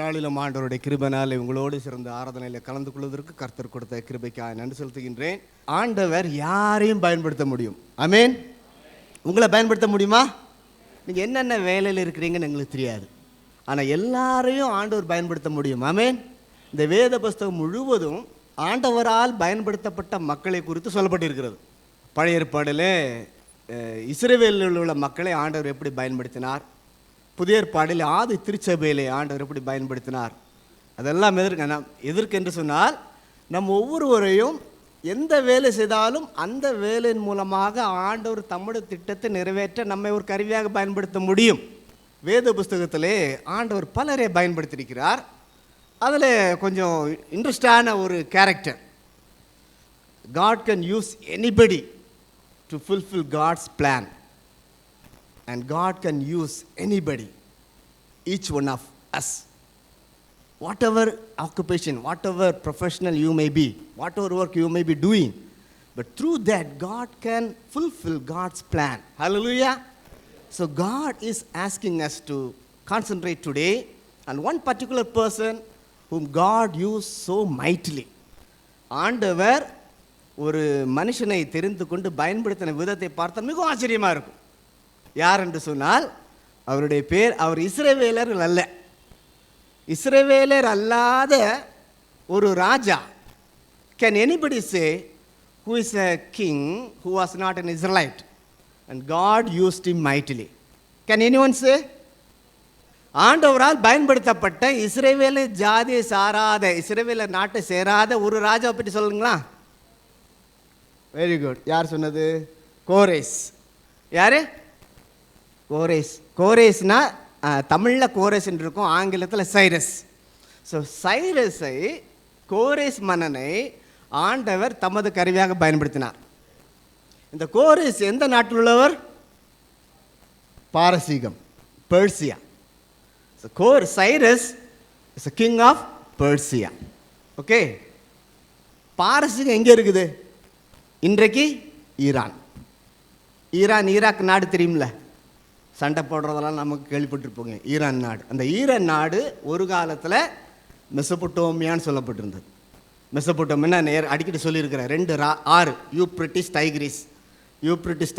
நாளிலும் ஆண்டவருடைய கிருபையினாலே உங்களோடு சிறந்த ஆராதனையில் கலந்து கொள்வதற்கு கர்த்தர் கொடுத்த கிருபைக்காக நன்றி செலுத்துகின்றேன். ஆண்டவர் யாரையும் பயன்படுத்த முடியும். ஆமென். உங்களை பயன்படுத்த முடியுமா? நீங்கள் என்னென்ன வேலையில் இருக்கிறீங்கன்னு எங்களுக்கு தெரியாது, ஆனால் எல்லாரையும் ஆண்டவர் பயன்படுத்த முடியும். ஆமென். இந்த வேத புஸ்தகம் முழுவதும் ஆண்டவரால் பயன்படுத்தப்பட்ட மக்களை குறித்து சொல்லப்பட்டிருக்கிறது. பழைய ஏற்பாடில் இஸ்ரவேலில் உள்ள மக்களை ஆண்டவர் எப்படி பயன்படுத்தினார், புதிய ஏற்பாடில் ஆதி திருச்சபையிலே ஆண்டவர் எப்படி பயன்படுத்தினார், அதெல்லாம் எதற்கு என்று சொன்னால், நம் ஒவ்வொருவரையும் எந்த வேலை செய்தாலும் அந்த வேலையின் மூலமாக ஆண்டவர் தம்முடைய திட்டத்தை நிறைவேற்ற நம்மை ஒரு கருவியாக பயன்படுத்த முடியும். வேத புஸ்தகத்திலே ஆண்டவர் பலரை பயன்படுத்தியிருக்கிறார். அதில் கொஞ்சம் இன்ட்ரெஸ்டான ஒரு character, God can use anybody to fulfill God's plan. And God can use anybody, each one of us. Whatever occupation, whatever professional you may be, whatever work you may be doing, but through that God can fulfill God's plan. Hallelujah. So God is asking us to concentrate today on one particular person whom God used so mightily. ஆண்டவர் ஒரு மனுஷனை தெரிந்து கொண்டு பயன்படுத்தின விதத்தை பார்த்தால் மிகவும் ஆச்சரியமாக இருக்கும். யார் என்று சொன்னால், அவருடைய பேர், அவர் இஸ்ரவேலர் அல்ல, இஸ்ரவேலர் அல்லாத ஒரு ராஜா. Can anybody say who is a king who was not an Israelite and God used him mightily? Can anyone say? ஆண்டவரால் பயன்படுத்தப்பட்ட இஸ்ரவேலர் ஜாதியை சாராத, இஸ்ரவேலர் நாட்டை சேராத ஒரு ராஜாவை பற்றி சொல்லுங்களா? Very good. யார் சொன்னது? கோரேஸ். யார்? கோரேஸ். கோரேஸ்னா தமிழில் கோரேஸ் என்று இருக்கும், ஆங்கிலத்தில் சைரஸ். ஸோ சைரஸை, கோரேஸ் மன்னனை ஆண்டவர் தமது கருவியாக பயன்படுத்தினார். இந்த கோரேஸ் எந்த நாட்டில் உள்ளவர்? பாரசீகம், Persia. Cyrus is a king of Persia. Okay. பாரசீகம் எங்கே இருக்குது? இன்றைக்கு ஈரான். ஈராக் நாடு தெரியுமில்ல, சண்டை போடுறதெல்லாம் நமக்கு கேள்விப்பட்டிருப்போங்க. ஈரான் நாடு, அந்த ஈரான் நாடு ஒரு காலத்தில் மெசபொட்டோமியான்னு சொல்லப்பட்டிருந்தது. மெசபொட்டோமியா அடிக்கடி சொல்லியிருக்கிறேன், 2 ஆறு, யூப்ரட்டிஸ்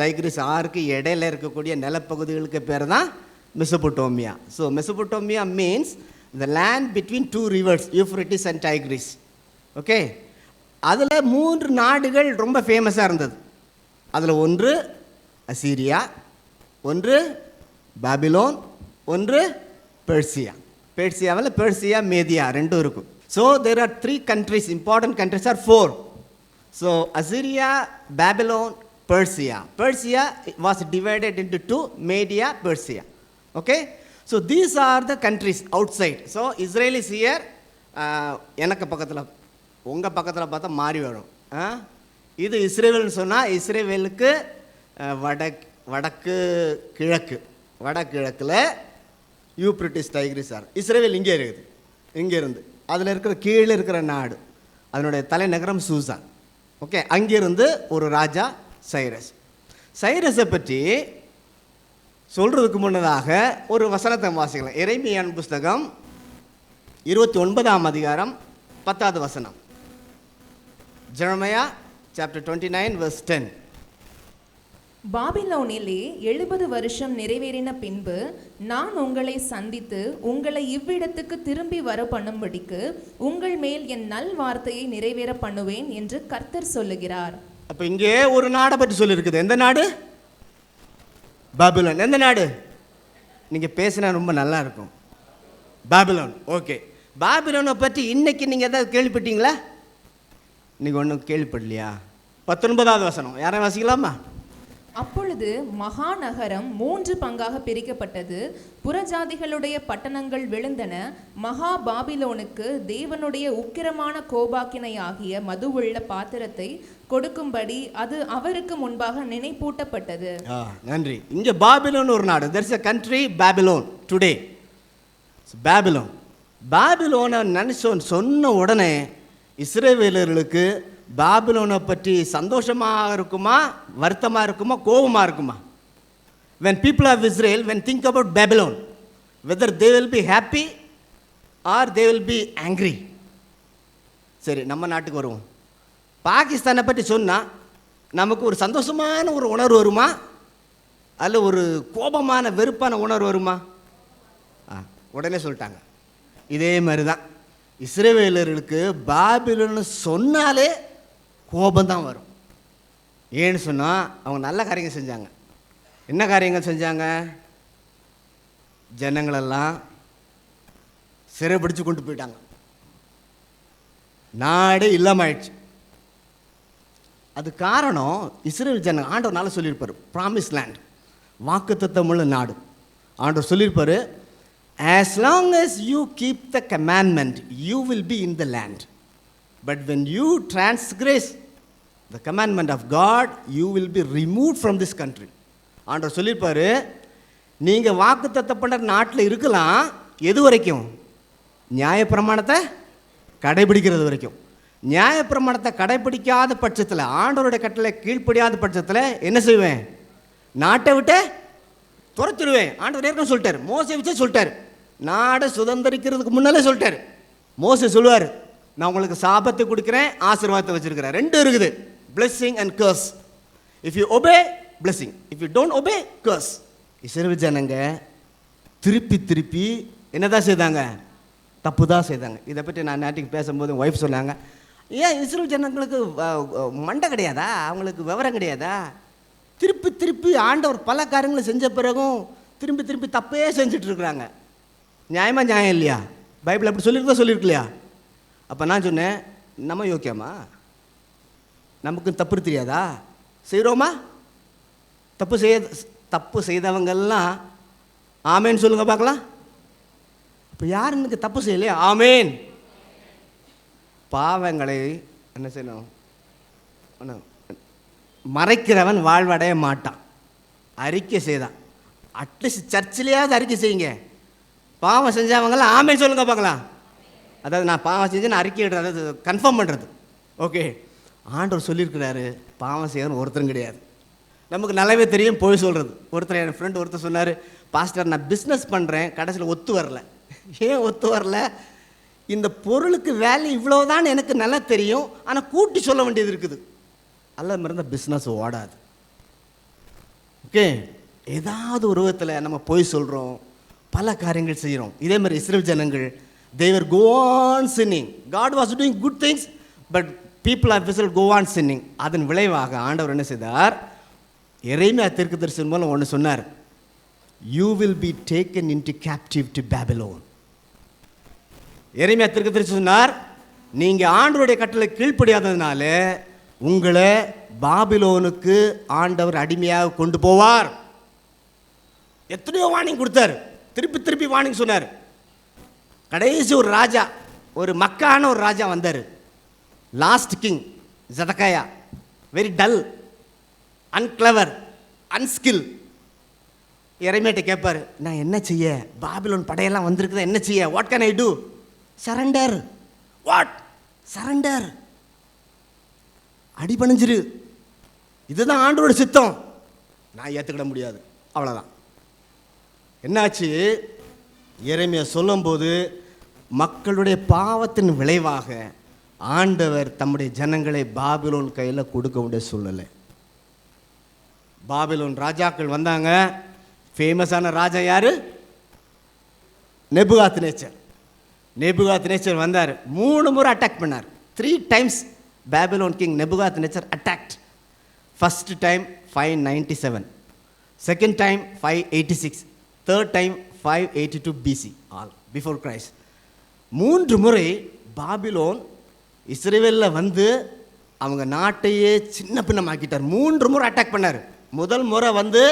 டைக்ரிஸ் ஆறுக்கு இடையில இருக்கக்கூடிய நிலப்பகுதிகளுக்கு பேர் தான் Mesopotamia. So Mesopotamia means the land between 2 rivers, Euphrates and Tigris. Okay. அதில் 3 நாடுகள் ரொம்ப ஃபேமஸாக இருந்தது. அதில் ஒன்று அசீரியா, ஒன்று பாபிலோன், ஒன்று பெர்சியா. பெர்சியா மேதியா ரெண்டும் இருக்கும். So there are 3 countries, important countries are 4. So Assyria, Babylon, Persia. Persia was divided into 2, Media, Persia. Okay. So these are the countries outside. So Israel is here. எனக்கு பக்கத்தில், உங்கள் பக்கத்தில் பார்த்தா மாறி வரும். இது இஸ்ரேல்னு சொன்னால், இஸ்ரேலுக்கு வடகிழக்கில் யூப்ரட்டிஸ் டைக்ரிஸ் ஆறு. இஸ்ரேல் இங்கே இருக்குது. இங்கே இருந்து அதில் இருக்கிற கீழே இருக்கிற நாடு, அதனுடைய தலைநகரம் சூசான். ஓகே. அங்கிருந்து ஒரு ராஜா சைரஸ். சைரஸை பற்றி சொல்கிறதுக்கு முன்னதாக ஒரு வசனத்தை வாசிக்கலாம். எரேமியாவின் புஸ்தகம் 29ஆம் அதிகாரம் 10வது வசனம். Jeremiah chapter 29 verse 10. பாபிலோனிலே 70 வருஷம் நிறைவேறின பின்பு நான் உங்களை சந்தித்து உங்களை இவ்விடத்துக்கு திரும்பி வர பண்ணும்படிக்கு உங்கள் மேல் என் நல் வார்த்தையை நிறைவேற பண்ணுவேன் என்று கர்த்தர் சொல்லுகிறார். அப்போ இங்கே ஒரு நாடை பற்றி சொல்லியிருக்குது. எந்த நாடு? பாபிலோன். எந்த நாடு? நீங்கள் பேசினா ரொம்ப நல்லா இருக்கும். பாபிலோன். ஓகே. பாபிலோனை பற்றி இன்னைக்கு நீங்கள் எதாவது கேள்விப்பட்டீங்களா? இன்னைக்கு ஒன்றும் கேள்விப்படலையா? 19வது வசனம் யாரையும் வாசிக்கலாமா? அப்பொழுது மகாநகரம் 3 பங்காக பிரிக்கப்பட்டது, புறஜாதிகளுடைய பட்டணங்கள் விழுந்தன. மகா பாபிலோனுக்கு தேவனுடைய உக்கிரமான கோபாக்கினையாகிய மதுவுள்ள பாத்திரத்தை கொடுக்கும்படி அது அவருக்கு முன்பாக நினைப்பூட்டப்பட்டது. நன்றி. இங்கே பாபிலோன் ஒரு நாடு. there is a country Babylon today. பாபிலோனை நினைச்சோன்னு சொன்ன உடனே இஸ்ரவேலர்களுக்கு பாபிலோனை பற்றி சந்தோஷமாக இருக்குமா, வருத்தமாக இருக்குமா, கோபமாக இருக்குமா? When people of Israel, when think about Babylon, whether they will be happy or they will be angry. சரி, நம்ம நாட்டுக்கு வருவோம். பாகிஸ்தானை பற்றி சொன்னால் நமக்கு ஒரு சந்தோஷமான ஒரு உணர்வு வருமா, அல்ல ஒரு கோபமான வெறுப்பான உணர்வு வருமா? உடனே சொல்லிட்டாங்க. இதே மாதிரி தான் இஸ்ரவேலர்களுக்கு பாபிலோன்னு சொன்னாலே கோபந்தான் வரும். ஏன்னு சொன்னால் அவங்க நல்ல காரியங்கள் செஞ்சாங்க. என்ன காரியங்கள் செஞ்சாங்க? ஜனங்களெல்லாம் சிறைப்பிடிச்சு கொண்டு போயிட்டாங்க. நாடே இல்லாமாயிடுச்சு. அது காரணம் இஸ்ரேல் ஜனங்க. ஆண்டவர் நாளை சொல்லியிருப்பார், ப்ராமிஸ் லேண்ட், வாக்குத்தத்தமுள்ள நாடு. ஆண்டவர் சொல்லியிருப்பார், as long as you keep the commandment you will be in the land, but when you transgress the commandment of God you will be removed from this country. ஆண்டவர் சொல்லியிருப்பார், நீங்கள் வாக்குத்தத்தம் பண்ணுற நாட்டில் இருக்கலாம். எது வரைக்கும்? நியாயப்பிரமாணத்தை கடைபிடிக்கிறது வரைக்கும். நியாயப்பிரமாணத்தை கடைபிடிக்காத பட்சத்தில், ஆண்டவருடைய கட்டளை கீழ்ப்படியாத பட்சத்தில் என்ன செய்வேன்? நாட்டை விட்டு துரத்திடுவேன். ஆண்டவர் ஏற்கனவே சொல்லிட்டார், மோசே வச்சே சொல்லிட்டார். நாடை சுதந்திரிக்கிறதுக்கு முன்னாலே சொல்லிட்டார். மோசே சொல்லுவார், நான் உங்களுக்கு சாபத்தை கொடுக்குறேன், ஆசீர்வாதத்தை வச்சிருக்கிறேன். ரெண்டு இருக்குது, blessing and curse. if you obey, blessing. if you don't obey, curse. இஸ்ரவேல் ஜனங்க திருப்பி திருப்பி என்னதான் செய்தாங்க? தப்பு தான் செய்தாங்க. இதை பற்றி நான் நாட்டுக்கு பேசும்போது ஒய்ஃப் சொன்னாங்க, ஏன் இஸ்ரவேல் ஜனங்களுக்கு மண்டை கிடையாதா, அவங்களுக்கு விவரம் கிடையாதா? திருப்பி திருப்பி ஆண்டவர் பல காரியங்களை செஞ்ச பிறகும் திரும்பி திருப்பி தப்பே செஞ்சிட்ருக்குறாங்க. நியாயமாக நியாயம் இல்லையா? பைபிள் அப்படி சொல்லியிருக்கலையா? அப்போ நான் சொன்னேன், நம்ம யோக்கியமா? நமக்கு தப்பு தெரியாதா? செய்கிறோமா? தப்பு செய்தவங்கெல்லாம் ஆமேன்னு சொல்லுங்க பார்க்கலாம். இப்போ யார் எனக்கு தப்பு செய்யலையா? ஆமேன். பாவங்களை என்ன செய்யணும்? மறைக்கிறவன் வாழ்வடைய மாட்டான். அறிக்கை செய்தான். அட்லீஸ்ட் சர்ச்சிலேயாவது அறிக்கை செய்யுங்க. பாவம் செஞ்சவங்களாம் ஆமேன்னு சொல்லுங்க பார்க்கலாம். அதாவது நான் பாவம் செஞ்சு நான் அறிக்கை இடுறது, அதாவது கன்ஃபார்ம் பண்ணுறது. ஓகே, ஆண்டவர் சொல்லியிருக்கிறாரு, பாவம் செய்யணும் ஒருத்தரும் கிடையாது. நமக்கு நல்லாவே தெரியும் போய் சொல்கிறது. ஒருத்தர், என் ஃப்ரெண்டு ஒருத்தர் சொன்னார், பாஸ்டர் நான் பிஸ்னஸ் பண்ணுறேன், கடைசியில் ஒத்து வரல. ஏன் ஒத்து வரல? இந்த பொருளுக்கு வேல்யூ இவ்வளோதான் எனக்கு நல்லா தெரியும், ஆனால் கூட்டி சொல்ல வேண்டியது இருக்குது. அல்ல மறந்த பிஸ்னஸ் ஓடாது. ஓகே, ஏதாவது ஒரு விதத்தில் நம்ம போய் சொல்கிறோம், பல காரியங்கள் செய்கிறோம். இதே மாதிரி இஸ்ரவேல் ஜனங்கள், they were go on sinning. God was doing good things, but people of Israel go on sinning. அதன் விளைவாக ஆண்டவர் என்ன செய்தார்? எரேமியா தீர்க்கதரிசி மூலம் ஒன்று சொன்னார், you will be taken into captive to Babylon. எரேமியா தீர்க்கதரிசி சொன்னார், நீங்கள் ஆண்டவருடைய கட்டளை கீழ்ப்படியாததுனால உங்களை பாபிலோனுக்கு ஆண்டவர் அடிமையாக கொண்டு போவார். எத்தனையோ வார்னிங் கொடுத்தார், திருப்பி திருப்பி வார்னிங் சொன்னார். கடைசி ஒரு ராஜா, ஒரு மக்கான ஒரு ராஜா வந்தார், last king Zedekiah. Very dull, unclever, unskill. எரேமியாட்ட கேட்பார், நான் என்ன செய்ய? பாபிலோன் படையெல்லாம் வந்திருக்குதா, என்ன செய்ய? What can I do? Surrender. What? Surrender. அடிபணிஞ்சிரு, இதுதான் ஆண்டவரோட சித்தம், நான் ஏற்றுக்கிட முடியாது. அவ்வளோதான். என்னாச்சு? எரேமியா சொல்லும்போது மக்களுடைய பாவத்தின் விளைவாக ஆண்டவர் தம்முடைய ஜனங்களை பாபிலோன் கையில் கொடுக்க வேண்டிய சூழ்நிலை. பாபிலோன் ராஜாக்கள் வந்தாங்க. ஃபேமஸான ராஜா யார்? நேபுகாத்நேச்சர். நேபுகாத்நேச்சர் வந்தார், 3 முறை அட்டாக் பண்ணார். 3 times Babylon king Nebuchadnezzar attacked. First time 597, second time 586, third time 582 BC, all before Christ. 3 முறை பாபிலோன் இஸ்ரவேலில் வந்து அவங்க நாட்டையே சின்ன பின்னமாக்கிட்டார். 3 முறை அட்டாக் பண்ணார். முதல் முறை வந்து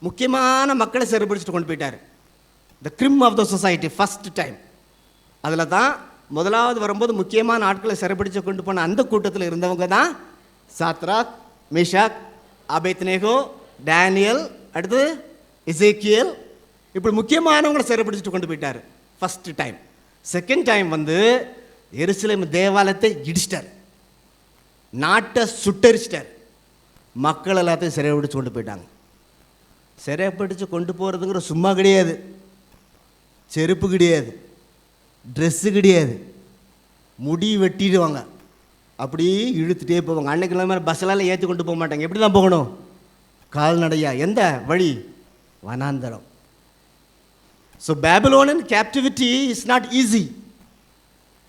முக்கியமான மக்களை சிறைபிடிச்சிட்டு கொண்டு போயிட்டார். The cream of the society first time. அதில் தான் முதலாவது வரும்போது முக்கியமான ஆட்களை சிறைப்பிடிச்சு கொண்டு போன அந்த கூட்டத்தில் இருந்தவங்க தான் சாத்ராக், மேஷாக், அபேத்நேகோ, டேனியல், அடுத்து எசேக்கியேல். இப்படி முக்கியமானவங்களை சிறைப்பிடிச்சிட்டு கொண்டு போயிட்டார் ஃபஸ்ட்டு டைம். செகண்ட் டைம் வந்து எருசலேம் தேவாலயத்தை இடிச்சிட்டார், நாட்டை சுட்டரிச்சிட்டார், மக்கள் எல்லாத்தையும் சிறைப்பிடிச்சு கொண்டு போயிட்டாங்க. சிறைப்பிடிச்சு கொண்டு போகிறதுங்கிற சும்மா கிடையாது, செருப்பு கிடையாது. ட்ரெஸ்ஸு கிடையாது, முடி வெட்டிடுவாங்க, அப்படியே இழுத்துட்டே போவாங்க. அன்னைக்கு மாதிரி பஸ்ஸெல்லாம் ஏற்றி கொண்டு போக மாட்டாங்க. எப்படி தான் போகணும்? கால்நடையா. எந்த வழி? வனாந்தரம். So Babylonian captivity is not easy.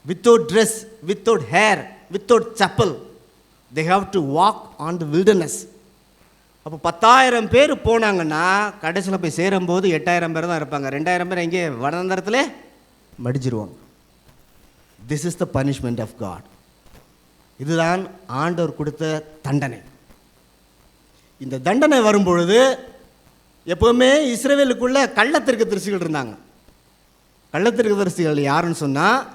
Without dress, without hair, without chapel, they have to walk on the wilderness. அப்போ 10,000 பேர் போனாங்கன்னா கடைசியில் போய் சேரும்போது 8,000 பேர் தான் இருப்பாங்க. 2,000 பேர் எங்கே? வனாந்தரத்தில் மடிச்சிருவாங்க. This is the punishment of God. இதுதான் ஆண்டவர் கொடுத்த தண்டனை. இந்த தண்டனை வரும்பொழுது எப்போவுமே இஸ்ரவேலுக்குள்ள கள்ளத்திற்கு தரிசிகள் இருந்தாங்க. கள்ளத்திற்கு தரிசிகள் யாருன்னு சொன்னால்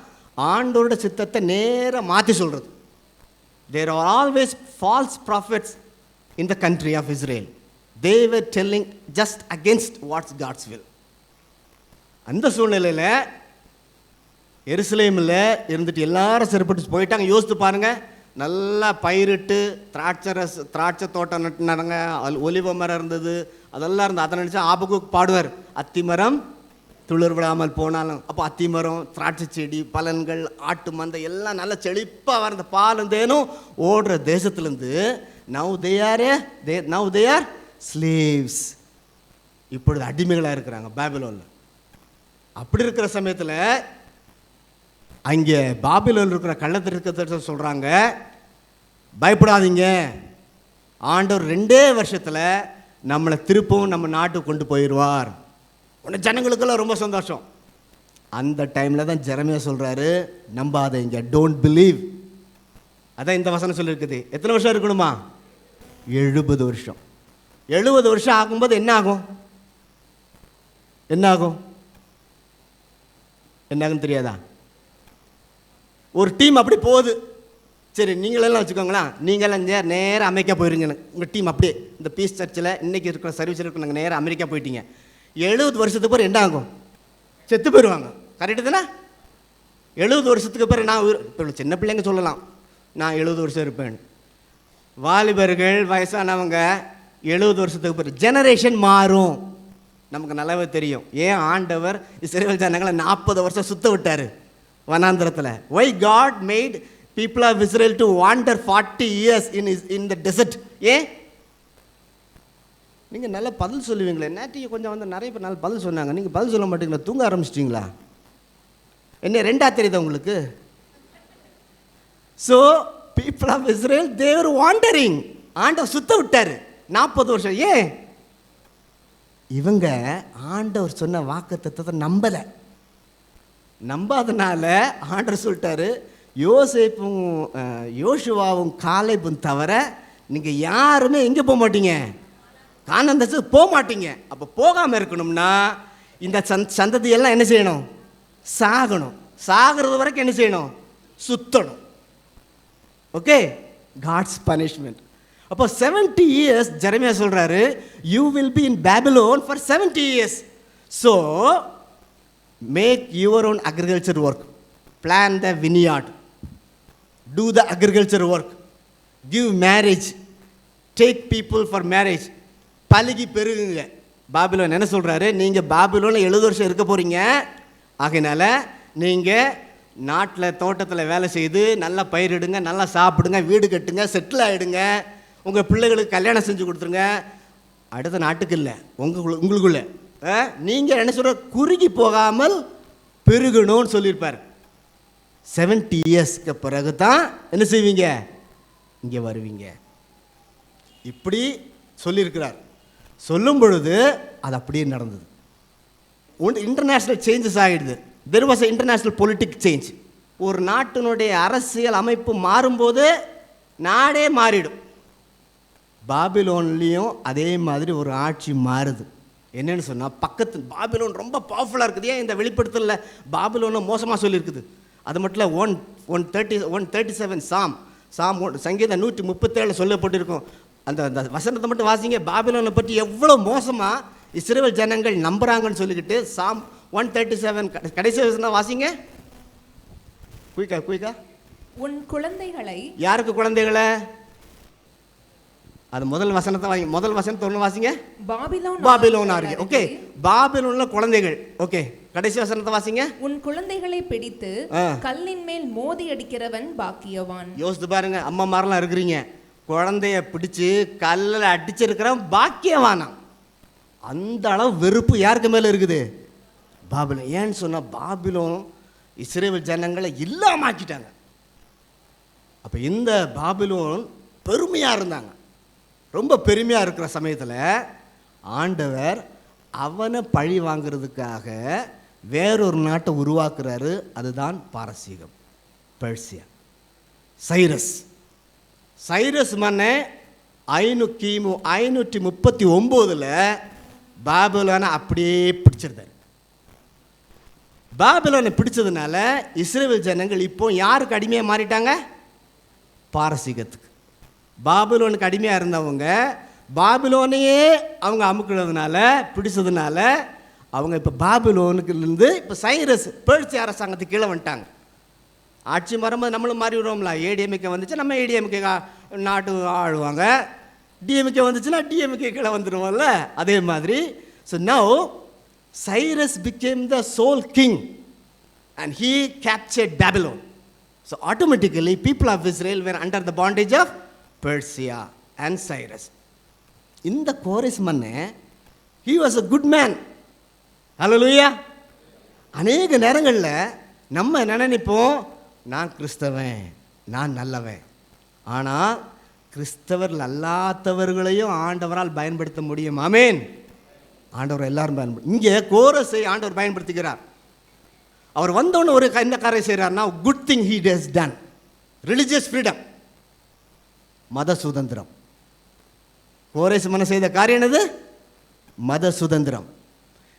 ஆண்டவரோட சித்தத்தை நேராக மாற்றி சொல்கிறது. There are always false profits in the country of Israel. They were telling just against what's God's will. அந்த சூழ்நிலையில் எருசலேமில் இருந்துட்டு எல்லாரும் சிறப்பட்டு போயிட்டாங்க. யோசித்து பாருங்கள், நல்லா பயிரிட்டு திராட்சை தோட்டம் நட்டுனாங்க, ஒலிவ மரம் இருந்தது, அதெல்லாம் இருந்தது. அதை நினச்சா ஆபகுக் பாடுவார், அத்திமரம் துளிர் விடாமல் போனாலும். அப்போ அத்திமரம், திராட்சை செடி, பலன்கள், ஆட்டு மந்தை எல்லாம் நல்லா செழிப்பாக வர பாலும் தேனும் ஓடுற தேசத்துலேருந்து now they are slaves. இப்பொழுது அடிமைகளாக இருக்கிறாங்க பாபிலோனில். அப்படி இருக்கிற சமயத்தில் அங்கே பாபிலோனில் இருக்கிற கள்ளத்திற்கு சொல்கிறாங்க, பயப்படாதீங்க, ஆண்டவர் 2 வருஷத்தில் நம்மளை திருப்பவும் நம்ம நாட்டுக்கு கொண்டு போயிடுவார். உடனே ஜனங்களுக்கெல்லாம் ரொம்ப சந்தோஷம். அந்த டைமில் தான் ஜெரமியா சொல்கிறாரு, நம்பாதீங்க, டோன்ட் பிலீவ். அதான் இந்த வசனம் சொல்லியிருக்குது. எத்தனை வருஷம் இருக்கணுமா? 70 வருஷம். 70 வருஷம் ஆகும்போது என்ன ஆகும்? என்ன ஆகும் தெரியாதா? ஒரு டீம் அப்படி போகுது. சரி, நீங்களெல்லாம் வச்சுக்கோங்களேன், நீங்களாம் நேராக அமெரிக்கா போயிருங்க. உங்கள் டீம் அப்படியே இந்த பீஸ் சர்ச்சில் இன்றைக்கி இருக்கிற சர்வீஸில் இருக்கிற நாங்கள் நேராக அமெரிக்கா போயிட்டீங்க. 70 வருஷத்துக்கு பிறகு என்ன ஆகும்? செத்து போயிடுவாங்க. கரெக்டு தானே? 70 வருஷத்துக்கு பிறகு நான் இப்போ சின்ன பிள்ளைங்க சொல்லலாம், நான் 70 வருஷம் இருப்பேன். வாலிபர்கள், வயசானவங்க 70 வருஷத்துக்கு பிறகு ஜெனரேஷன் மாறும். நமக்கு நல்லாவே தெரியும். ஏன் ஆண்டவர் இஸ்ரவேல் ஜனங்களை 40 வருஷம் சுத்த விட்டார் வனாந்திரத்தில்? Why God made people of Israel to wander 40 years in the desert? ஏன்? நீங்கள் நல்லா பதில் சொல்லுவீங்களே. நேற்று கொஞ்சம் நிறைய பேர் நல்லா பதில் சொன்னாங்க. நீங்கள் பதில் சொல்ல மாட்டீங்களா? தூங்க ஆரம்பிச்சிட்டிங்களா? என்ன ரெண்டா தெரியுதா உங்களுக்கு? So people of Israel, they were wandering. ஆண்டவர் சுத்த விட்டார் 40 வருஷம். ஏன்? இவங்க ஆண்டவர் சொன்ன வாக்குத்தத்தத்தை நம்பாதனால ஆண்டவர் சொல்லிட்டாரு, யோசேப்பும் யோசுவாவும் காலேபும் தவிர நீங்கள் யாருமே எங்கே போக மாட்டீங்க? கானான் தேசத்துக்கு போக மாட்டீங்க. அப்போ போகாமல் இருக்கணும்னா இந்த சந்ததியெல்லாம் என்ன செய்யணும்? சாகணும். சாகிறது வரைக்கும் என்ன செய்யணும்? சுத்தணும். Okay, God's punishment. அப்போ 70 இயர்ஸ் ஜெரமியா சொல்கிறாரு, you will be in Babylon for 70 years. So make your own agriculture work, plant the vineyard, do the agriculture work, give marriage, take people for marriage. பழகி பெருகுங்க. Babylon என்ன சொல்கிறாரு? நீங்கள் பாபிலோனில் 70 வருஷம் இருக்க போகிறீங்க. ஆகையினால நீங்கள் நாட்டில் தோட்டத்தில் வேலை செய்து நல்லா பயிரிடுங்க, நல்லா சாப்பிடுங்க, வீடு கட்டுங்க, செட்டில் ஆகிடுங்க, உங்கள் பிள்ளைகளுக்கு கல்யாணம் செஞ்சு கொடுத்துருங்க. அடுத்த நாட்டுக்கு இல்லை, உங்களுக்குள்ள நீங்கள் என்ன சொல்கிற, குறுகி போகாமல் பெருகணும்னு சொல்லியிருப்பார். 70 இயர்ஸ்க்கு பிறகு தான் என்ன செய்வீங்க? இங்கே வருவீங்க. இப்படி சொல்லியிருக்கிறார். சொல்லும் பொழுது அது அப்படியே நடந்தது. இன்டர்நேஷ்னல் சேஞ்சஸ் ஆகிடுது. There was international politic change. ஒரு நாட்டினுடைய அரசியல் அமைப்பு மாறும்போது நாடே மாறிடும். பாபிலோன்லேயும் அதே மாதிரி ஒரு ஆட்சி மாறுது. என்னென்னு சொன்னால், பக்கத்து பாபிலோன் ரொம்ப பவர்ஃபுல்லாக இருக்குது. ஏன் இந்த வெளிப்படுத்தலில் பாபிலோனை மோசமாக சொல்லியிருக்குது? அது மட்டும் இல்லை, 137 சாம் சங்கீதம் 137 சொல்லப்பட்டிருக்கும். அந்த வசனத்தை மட்டும் வாசிங்க. பாபிலோனை பற்றி எவ்வளோ மோசமாக இஸ்ரவேல் ஜனங்கள் நம்புகிறாங்கன்னு சொல்லிக்கிட்டு சாம் 137 கடைசி வசனம் வாசிங்க. குயிக்கா. உன் குழந்தைகளை, யாருக்கு குழந்தைகளை? அது முதல் வசனத்தை ஒன்று வாசிங்க. பாபிலோனாருக்கு. ஓகே, பாபிலோனில் குழந்தைகள். ஓகே, கடைசி வசனத்தை வாசிங்க. உன் குழந்தைகளை பிடித்து கல்லின் மேல் மோதி அடிக்கிறவன் பாக்கியவான். யோசித்து பாருங்க, அம்மா மாதிரிலாம் இருக்கிறீங்க, குழந்தைய பிடிச்சு கல்லில் அடிச்சிருக்கிறவன் பாக்கியவானா. அந்த அளவு வெறுப்பு யாருக்கு மேலே இருக்குது? பாபிலோன். ஏன்னு சொன்னால் பாபிலோன் இஸ்ரேல் ஜனங்களை இல்லாமாக்கிட்டாங்க. அப்போ இந்த பாபிலோன் பெருமையாக இருந்தாங்க. ரொம்ப பெருமையாக இருக்கிற சமயத்தில் ஆண்டவர் அவனை பழி வாங்கிறதுக்காக வேறொரு நாட்டை உருவாக்குறாரு. அதுதான் பாரசீகம், பெர்சியா. சைரஸ் மன்னே கிமு 539 பாபிலோனை அப்படியே பிடிச்சிருந்தார். பாபிலோனை பிடிச்சதுனால இஸ்ரேல் ஜனங்கள் இப்போ யாருக்கு அடிமையாக மாறிட்டாங்க? பாரசீகத்துக்கு. பாபிலோனுக்கு அடிமையாக இருந்தவங்க பாபிலோனையே அவங்க அமுக்கிறதுனால, பிடிச்சதுனால அவங்க இப்போ பாபிலோனுக்குலேருந்து இப்போ சைரஸ் பெர்சியா அரசாங்கத்துக்கு கீழே வந்துட்டாங்க. ஆட்சி வரும்போது நம்மளும் மாறி விடுவோம்ல. ஏடிஎம்கே வந்துச்சு, நம்ம ஏடிஎம்கே நாட்டு ஆளுவாங்க. டிஎம்கே வந்துச்சுன்னா டிஎம்கே கீழே வந்துடுவோம்ல. அதே மாதிரி so now Cyrus became the sole king and he captured Babylon. So automatically people of Israel were under the bondage of Persia and Cyrus. In the Kores manne, he was a good man. Hallelujah. அநேக நேரங்களில் நம்ம என்ன நினைப்போம்? நான் கிறிஸ்தவன், நான் நல்லவன். ஆனால் கிறிஸ்தவர் அல்லாதவர்களையும் ஆண்டவரால் பயன்படுத்த முடியும். ஆமேன். ஆண்டவர் எல்லாரும் பயன்படுத்த. இங்கே கோரஸை ஆண்டவர் பயன்படுத்துகிறார். அவர் வந்தோன்னு ஒரு என்ன காரியம் செய்கிறார்னா, good thing he does done. Religious freedom, மத சுதந்திரம். கோரேஸ் மன்ன செய்த காரியம் என்னது? மத சுதந்திரம்.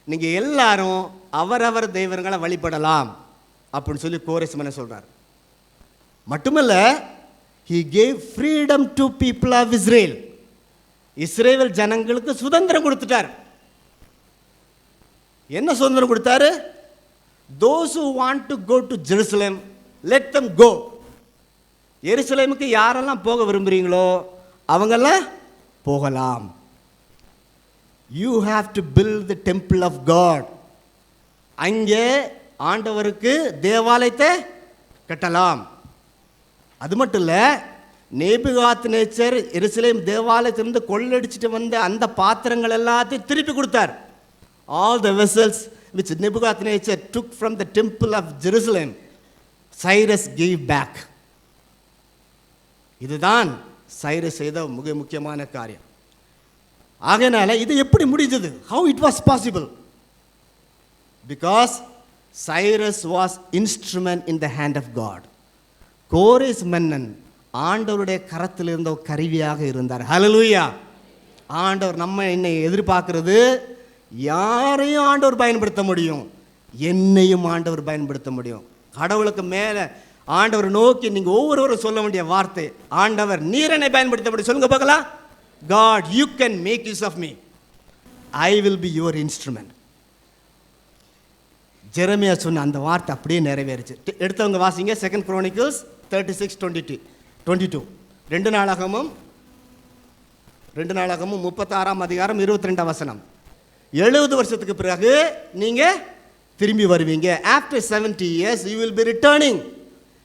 நீங்கள் எல்லாரும் அவரவர் தெய்வங்களை வழிபடலாம் அப்படின்னு சொல்லி கோரேஸ் மன்ன சொல்கிறார். மட்டுமல்ல, he gave freedom to people of Israel. Israel ஜனங்களுக்கு சுதந்திரம் கொடுத்துட்டார். என்ன சுதந்திரம் கொடுத்தாரு? those who want to go to Jerusalem, let them go. எருசலேமுக்கு யாரெல்லாம் போக விரும்புகிறீங்களோ அவங்கெல்லாம் போகலாம். you have to build the temple of God. அங்கே ஆண்டவருக்கு தேவாலயத்தை கட்டலாம். அது மட்டும் இல்லை, நேபுகாத்நேச்சர் எருசலேம் தேவாலயத்திலிருந்து கொள்ளடிச்சிட்டு வந்த அந்த பாத்திரங்கள் எல்லாத்தையும் திருப்பி கொடுத்தார். All the vessels which Nebuchadnezzar took from the temple of Jerusalem, Cyrus gave back. இதுதான் சைரஸ் செய்த மிக முக்கியமான காரியம். ஆகையினால இது எப்படி முடிஞ்சது? How it was possible? Because Cyrus was instrument in the hand of God. கோரேஸ் மன்னன் ஆண்டவருடைய கரத்தில் இருந்த ஒரு கருவியாக இருந்தார். ஹல்லேலூயா. ஆண்டவர் நம்ம என்னை எதிர்பார்க்கிறது, யாரையும் ஆண்டவர் பயன்படுத்த முடியும், என்னையும் ஆண்டவர் பயன்படுத்த முடியும். கடவுளுக்கு மேலே ஆண்டவர் நோக்கி நீங்கள் ஒவ்வொருவரும் சொல்ல வேண்டிய வார்த்தை, ஆண்டவர் நீர் என்னை பயன்படுத்த முடியும். சொல்லுங்க பார்க்கலாம். God, you can make use of me. I will be your instrument. Jeremiah சொன்ன அந்த வார்த்தை அப்படியே நிறைவேறுச்சு. எடுத்தவங்க வாசிங்க. 2 Chronicles 36:22. 2 நாளாகமும் 36:22. 70 வருஷத்துக்கு பிறகு நீங்கள் திரும்பி வருவீங்க. After 70 years you will be returning.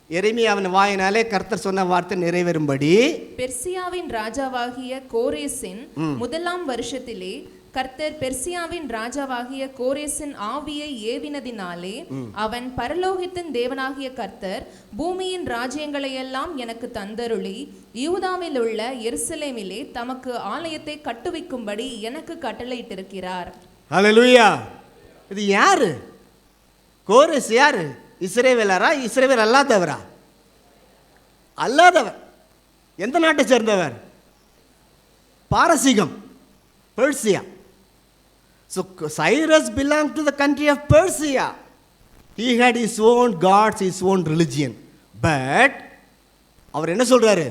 எரேமியாவின் வாயினாலே கர்த்தர் சொன்ன வார்த்தை நிறைவேறும்படி, பெர்சியாவின் ராஜாவாகிய கோரேசின் முதலாம் வருஷத்திலே கர்த்தர் பெர்சியாவின் ராஜாவாகிய கோரேசின் ஆவியை ஏவினதினாலே அவன் பரலோகத்தின் தேவனாகிய கர்த்தர் பூமியின் ராஜ்யங்களை எல்லாம் எனக்கு தந்தருளி யூதாவில் உள்ள எருசலேமிலே தமக்கு ஆலயத்தை கட்டுவிக்கும்படி எனக்கு கட்டளையிட்டிருக்கிறார். ஹல்லேலூயா. இது யாரு? கோரேஸ் யாரு? இஸ்ரவேலரா? இஸ்ரவேல் அல்லாதவரா? அல்லாதவர். எந்த நாட்டை சேர்ந்தவர்? பாரசீகம், Persia. So Cyrus belonged to the country of Persia. He had his own gods, his own religion. But அவர் என்ன சொல்றாரு?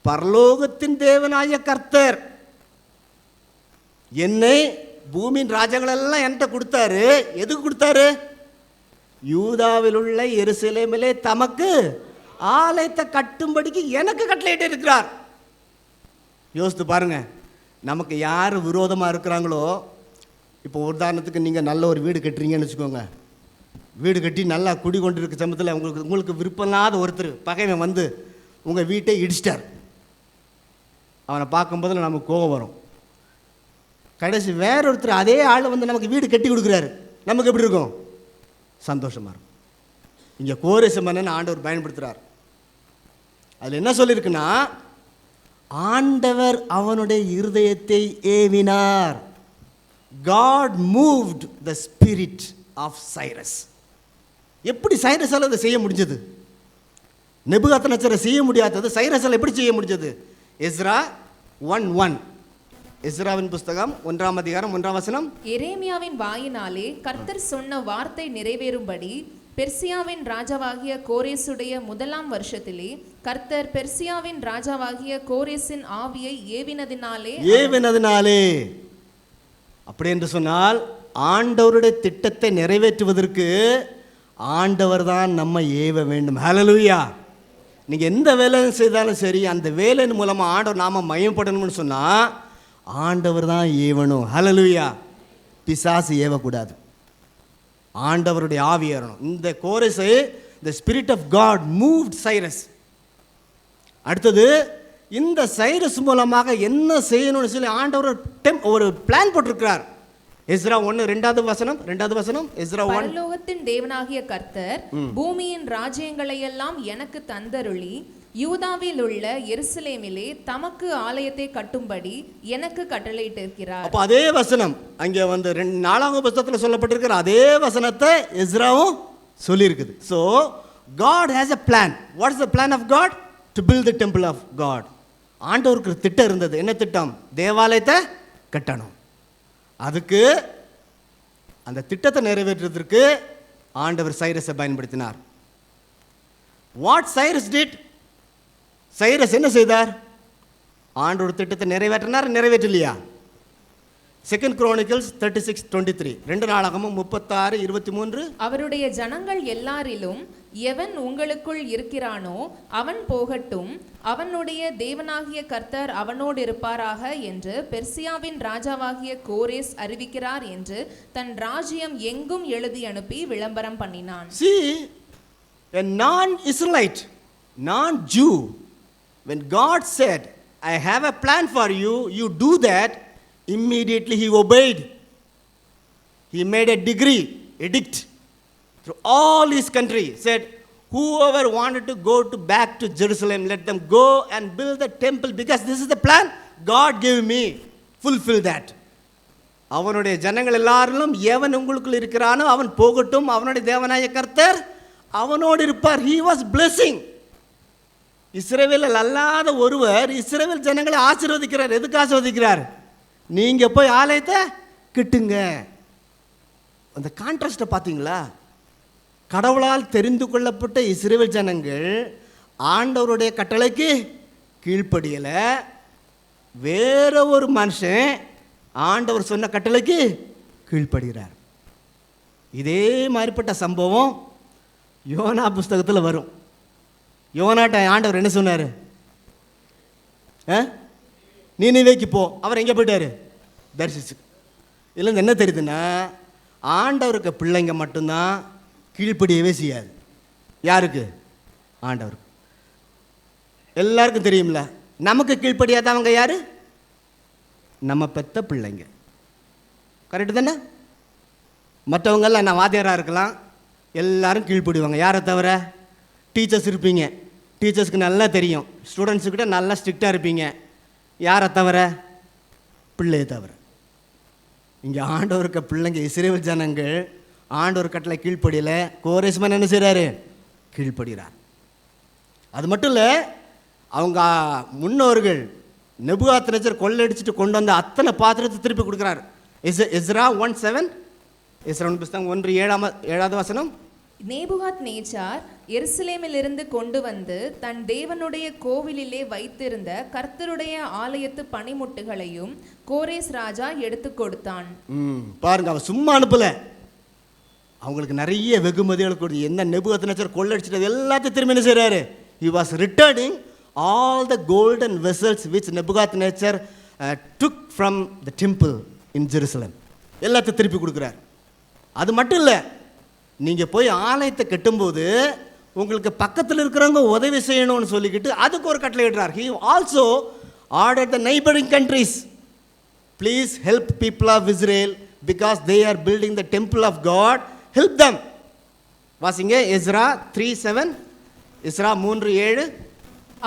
பரலோகத்தின் தேவனாய கர்த்தர் என்னை பூமியின் ராஜ்யங்கள் எல்லாம் என்கிட்ட கொடுத்தாரு. எதுக்கு கொடுத்தாரு? யூதாவில் உள்ள எருசலேமிலே தமக்கு ஆலயத்தை கட்டும்படிக்கு எனக்கு கட்டளையிட்டு இருக்கிறார். யோசித்து பாருங்க, நமக்கு யார் விரோதமாக இருக்கிறாங்களோ இப்போ உதாரணத்துக்கு நீங்கள் நல்ல ஒரு வீடு கட்டுறீங்கன்னு வச்சுக்கோங்க. வீடு கட்டி நல்லா குடி கொண்டு இருக்க சமயத்தில் உங்களுக்கு விருப்பமில்லாத ஒருத்தர் பகைவன் வந்து உங்கள் வீட்டை இடிச்சிட்டார். அவனை பார்க்கும்போது நமக்கு கோபம் வரும். கடைசி வேற ஒருத்தர் அதே ஆள் வந்து நமக்கு வீடு கட்டி கொடுக்குறாரு, நமக்கு எப்படி இருக்கும்? சந்தோஷமாக இருக்கும். இங்கே கோரேச மன்னன் ஆண்டவர் பயன்படுத்துகிறார். அதில் என்ன சொல்லியிருக்குன்னா, ஆண்டவர் அவனுடைய இருதயத்தை ஏவினார். God moved the spirit of Cyrus. எப்படி சைரஸால் அதை செய்ய முடிஞ்சது? நெபுகாத்நேச்சரை செய்ய முடியாதது சைரஸால் எப்படி செய்ய முடிஞ்சது? எஸ்ரா 1:1. எஸ்ராவின் புஸ்தகம் 1ஆம் அதிகாரம் 1ஆம் வசனம். எரேமியாவின் வாயினாலே கர்த்தர் சொன்ன வார்த்தை நிறைவேறும்படி பெர்சியாவின் ராஜாவாகிய கோரேசுடைய 1ஆம் வருஷத்திலே கர்த்தர் பெர்சியாவின் ராஜாவாகிய கோரேசின் ஆவியை ஏவினதினாலே. அப்படி என்று சொன்னால் ஆண்டவருடைய திட்டத்தை நிறைவேற்றுவதற்கு ஆண்டவர் தான் நம்ம ஏவ வேண்டும். ஹல்லேலூயா. நீங்கள் எந்த வேலை செய்தாலும் சரி, அந்த வேலையின் மூலமாக ஆண்டவர் நாம மயப்படணும்னு சொன்னால் ஆண்டவர் தான் ஏவணும். ஹல்லேலூயா. பிசாசு ஏவக்கூடாது, ஆண்டவருடைய ஆவி ஏறணும். இந்த கோரேசை the spirit of God moved Cyrus. அடுத்தது இந்த சைரஸ் மூலமாக என்ன செய்யணும்னு சொல்லி ஆண்டவர் ஒரு பிளான் போட்டிருக்கிறார். எஸ்ரா 1 2வது வசனம். எஸ்ரா 1. பரலோகத்தின் தேவனாகிய கர்த்தர் பூமியின் ராஜ்யங்களை எல்லாம் எனக்கு தந்தருளி யூதாவில் உள்ள எருசலேமிலே தமக்கு ஆலயத்தை கட்டும்படி எனக்கு கட்டளையிட்டிருக்கிறார். அப்ப அதே வசனம் அங்கே வந்து 4ஆம் புத்தகத்தில் சொல்லப்பட்டிருக்கிற அதே வசனத்தை எஸ்ராவும் சொல்லியிருக்குது. So God has a plan. What is the plan of God? To build the temple of God. ஆண்டவருக்கு திட்டம் இருந்தது. என்ன திட்டம்? தேவாலயத்தை கட்டணும். அதுக்கு அந்த திட்டத்தை நிறைவேற்றுவதற்கு ஆண்டவர் சைரஸை பயன்படுத்தினார். What Cyrus did? சைரஸ் என்ன செய்தார்? ஆண்டவர் திட்டத்தை நிறைவேற்றலையா? 2 Chronicles 36:23. 2 நாளாகமும் 36:23. அவருடைய ஜனங்கள் எல்லாரிலும் எவன் உங்களுக்குள் இருக்கிறானோ அவன் போகட்டும், அவனுடைய தேவனாகிய கர்த்தர் அவனோடு இருப்பாராக என்று பெர்சியாவின் ராஜாவாகிய கோரேஸ் அறிவிக்கிறார் என்று தன் ராஜ்யம் எங்கும் எழுதி அனுப்பி விளம்பரம் பண்ணினான். See, a non-Israelite, non-Jew, when God said, I have a plan for you, you do that, immediately he obeyed. He made a edict through all his country, said whoever wanted to go back to Jerusalem, let them go and build the temple, because this is the plan God gave me. Fulfill that. அவனுடைய ஜனங்கள் எல்லாரும் எவன் உங்களுக்குள் இருக்கிறானோ அவன் போகட்டும், அவனுடைய தேவனாய கர்த்தர் அவனோடு இருப்பார். He was blessing. இஸ்ரவேலில் அல்லாத ஒருவர் இஸ்ரவேல் ஜனங்களை ஆசீர்வதிக்கிறார். எதுக்கு ஆசீர்வதிக்கிறார்? நீங்க போய் ஆலயத்தை கட்டுங்க. அந்த கான்ட்ராஸ்ட்டை பார்த்தீங்களா? கடவுளால் தெரிந்து கொள்ளப்பட்ட இஸ்ரவேல் ஜனங்கள் ஆண்டவருடைய கட்டளைக்கு கீழ்ப்படியல. வேற ஒரு மனுஷன் ஆண்டவர் சொன்ன கட்டளைக்கு கீழ்ப்படுகிறார். இதே மாதிரிப்பட்ட சம்பவம் யோனா புஸ்தகத்தில் வரும். யோனாட்ட ஆண்டவர் என்ன சொன்னார்? நீனிவேக்கு போ. அவர் எங்கே போயிட்டார்? தரிசிச்சு. இதுலேருந்து என்ன தெரியுதுன்னா, ஆண்டவருக்கு பிள்ளைங்க மட்டும்தான் கீழ்ப்படியவே செய்யாது. யாருக்கு? ஆண்டவருக்கு. எல்லாருக்கும் தெரியும்ல, நமக்கு கீழ்ப்படியாதவங்க யாரு? நம்ம பெத்த பிள்ளைங்க. கரெக்டு தானே? மற்றவங்கெல்லாம் நான் வாத்தியாராக இருக்கலாம், எல்லாரும் கீழ்ப்படிவாங்க. யாரை தவிர? டீச்சர்ஸ் இருப்பீங்க, டீச்சர்ஸ்க்கு நல்லா தெரியும். ஸ்டூடெண்ட்ஸுக்கிட்ட நல்லா ஸ்ட்ரிக்டாக இருப்பீங்க. யாரை தவிர? பிள்ளையை தவிர. இங்கே ஆண்டவருக்கு பிள்ளைங்க இஸ்ரவேல் ஜனங்கள் ஆண்டவர் கட்டளை கீழ்ப்படியல. கோரேஸ்மன் என்ன செய்கிறாரு? கீழ்ப்படுகிறார். அது மட்டும் இல்லை, அவங்க முன்னோர்கள் நெபுகாத்நேச்சர் கொள்ளையடிச்சிட்டு கொண்டு வந்த அத்தனை பாத்திரத்தை திருப்பி கொடுக்குறார். எஸ்ரா 1:7. எஸ்ரா புஸ்தகம் 1:7 வசனம். நேபுகாத்நேச்சார் எருசலேமிலிருந்து கொண்டு வந்து தன் தேவனுடைய கோவிலிலே வைத்திருந்த கர்த்தருடைய ஆலயத்து பணிமுட்டுகளையும் கோரேஸ் ராஜா எடுத்து கொடுத்தான். பாருங்க, அவன் சும்மா அனுப்பல, அவங்களுக்கு நிறைய வெகுமதிகள் கொடுத்து என்ன நேபுகாத்நேச்சர் கொள்ளையடிச்சது எல்லாத்தையும் திரும்பி என்ன செய்றாரு? He was returning all the golden vessels which Nebuchadnezzar took from the temple in Jerusalem. எல்லாத்தையும் திருப்பி கொடுக்குறார். அது மட்டும் இல்லை, நீங்கள் போய் ஆலயத்தை கட்டும்போது உங்களுக்கு பக்கத்தில் இருக்கிறவங்க உதவி செய்யணும்னு சொல்லிக்கிட்டு அதுக்கு ஒரு கட்டளை இடுறார். He also ordered the neighboring countries, please help people of Israel because they are building the temple of God. Help them. வாசிங்க எஸ்ரா 3:7. எஸ்ரா 3:7.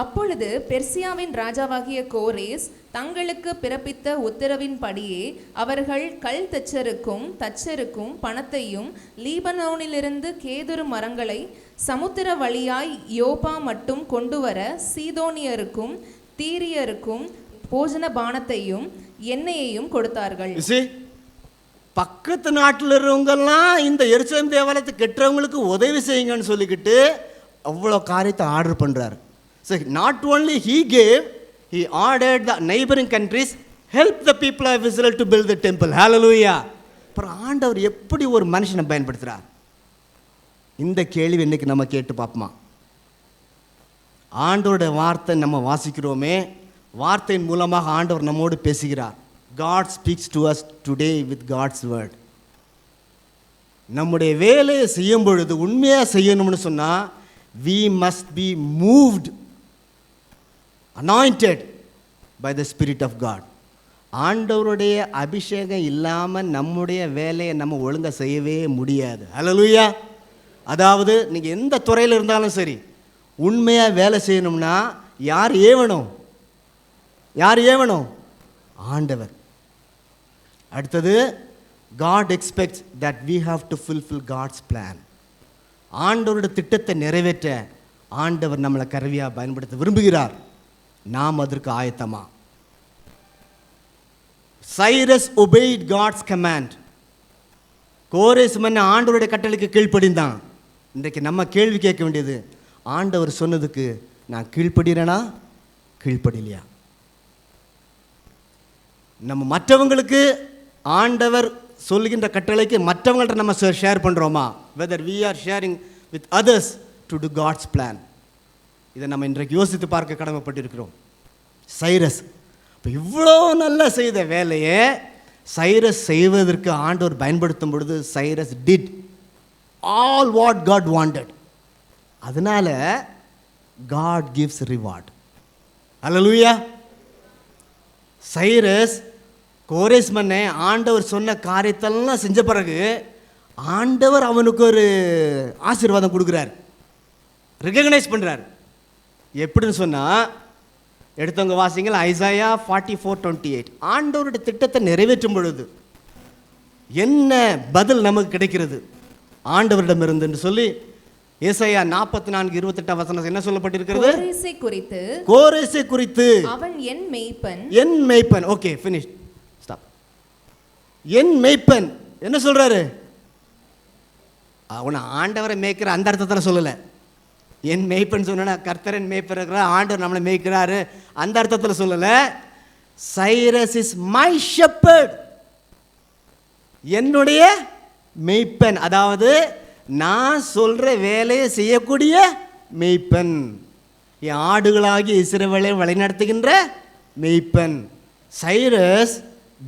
அப்பொழுது பெர்சியாவின் ராஜாவாகிய கோரேஸ் தங்களுக்கு பிறப்பித்த உத்தரவின்படியே அவர்கள் கல் தச்சருக்கும் பணத்தையும் லீபனோனிலிருந்து கேதுரு மரங்களை சமுத்திர வழியாய் யோப்பா மட்டும் கொண்டு வர சீதோனியருக்கும் தீரியருக்கும் போஜன பானத்தையும் எண்ணெயையும் கொடுத்தார்கள். பக்கத்து நாட்டில் இருக்கிறவங்கெல்லாம் இந்த எருசலேம் தேவாலயத்தை கெட்டவங்களுக்கு உதவி செய்யுங்கன்னு சொல்லிக்கிட்டு அவ்வளோ காரியத்தை ஆர்டர் பண்ணுறாரு. So not only he gave, he ordered the neighboring countries help the people of Israel to build the temple. Hallelujah. அப்புறம் ஆண்டவர் எப்படி ஒரு மனுஷனை பயன்படுத்துகிறார்? இந்த கேள்வி இன்னைக்கு நம்ம கேட்டு பார்ப்போமா? ஆண்டவருடைய வார்த்தை நம்ம வாசிக்கிறோமே, வார்த்தையின் மூலமாக ஆண்டவர் நம்மோடு பேசுகிறார். God speaks to us today with God's word. நம்முடைய வேலையை செய்யும் பொழுது உண்மையாக செய்யணும்னு சொன்னால் we must be moved, anointed by the Spirit of God. ஆண்டவருடைய அபிஷேகம் இல்லாமல் நம்முடைய வேலையை நம்ம ஒழுங்காக செய்யவே முடியாது. ஹல்லேலூயா. அதாவது நீங்கள் எந்த துறையில் இருந்தாலும் சரி, உண்மையாக வேலை செய்யணும்னா யார் ஏவணும்? ஆண்டவர். அடுத்தது, God expects that we have to fulfill God's plan. ஆண்டவருடைய திட்டத்தை நிறைவேற்ற ஆண்டவர் நம்மளை கருவியாக பயன்படுத்த விரும்புகிறார். நாம் அதற்கு ஆயத்தமா? Cyrus obeyed God's command. கோரேஸ் மன்னன் ஆண்டவருடைய கட்டளைக்கு கீழ்ப்படிந்தான். இன்றைக்கு நம்ம கேள்வி கேட்க வேண்டியது, ஆண்டவர் சொன்னதுக்கு நான் கீழ்ப்படுகிறேனா கீழ்ப்படிலையா? நம்ம மற்றவங்களுக்கு ஆண்டவர் சொல்லுகின்ற கட்டளைக்கு மற்றவங்கள்ட்ட நம்ம ஷேர் பண்ணுறோமா? whether we are sharing with others to do God's plan. இதை நம்ம இன்றைக்கு யோசித்து பார்க்க கடமைப்பட்டிருக்கிறோம். சைரஸ் இப்போ இவ்வளோ நல்லா செய்த வேலையை சைரஸ் செய்வதற்கு ஆண்டவர் பயன்படுத்தும் பொழுது Cyrus did all what God wanted. அதனால God gives reward. Hallelujah. Cyrus கோரேஸ் மன்னே ஆண்டவர் சொன்ன காரியத்தெல்லாம் செஞ்ச பிறகு ஆண்டவர் அவனுக்கு ஒரு ஆசீர்வாதம் கொடுக்குறார், ரெகக்னைஸ் பண்ணுறார். எப்படின்னு சொன்னால், எடுத்தவங்க வாசிங்கள் ஐசாயா 44:28. ஆண்டவருடைய திட்டத்தை நிறைவேற்றும் பொழுது என்ன பதில் நமக்கு கிடைக்கிறது ஆண்டவரிடமிருந்து என்று சொல்லி ஏசாயா 44:28 என்ன சொல்லப்பட்டிருக்கிறது? கோரேசை குறித்து அவன் என் மேய்ப்பன். Okay, finish, stop. என் மேய்ப்பன் என்ன சொல்றாரு? அவனை ஆண்டவரை மேய்க்கிற அந்த அர்த்தத்தில் சொல்லலை. என் மேய்ப்பன் சொன்னா கர்த்தரன் மேய்ப்பர் இருக்கிறார், ஆண்டவர் நம்மளை மேய்க்கிறாரு அந்த அர்த்தத்தில் சொல்லலை. சைரஸ் இஸ் மை ஷெப்பர்ட், என்னுடைய மேய்ப்பன். அதாவது நான் சொல்ற வேலையை செய்யக்கூடிய மேய்ப்பன், என் ஆடுகளாகி இஸ்ரவேலை வழிநடத்துகின்ற மேய்ப்பன். Cyrus,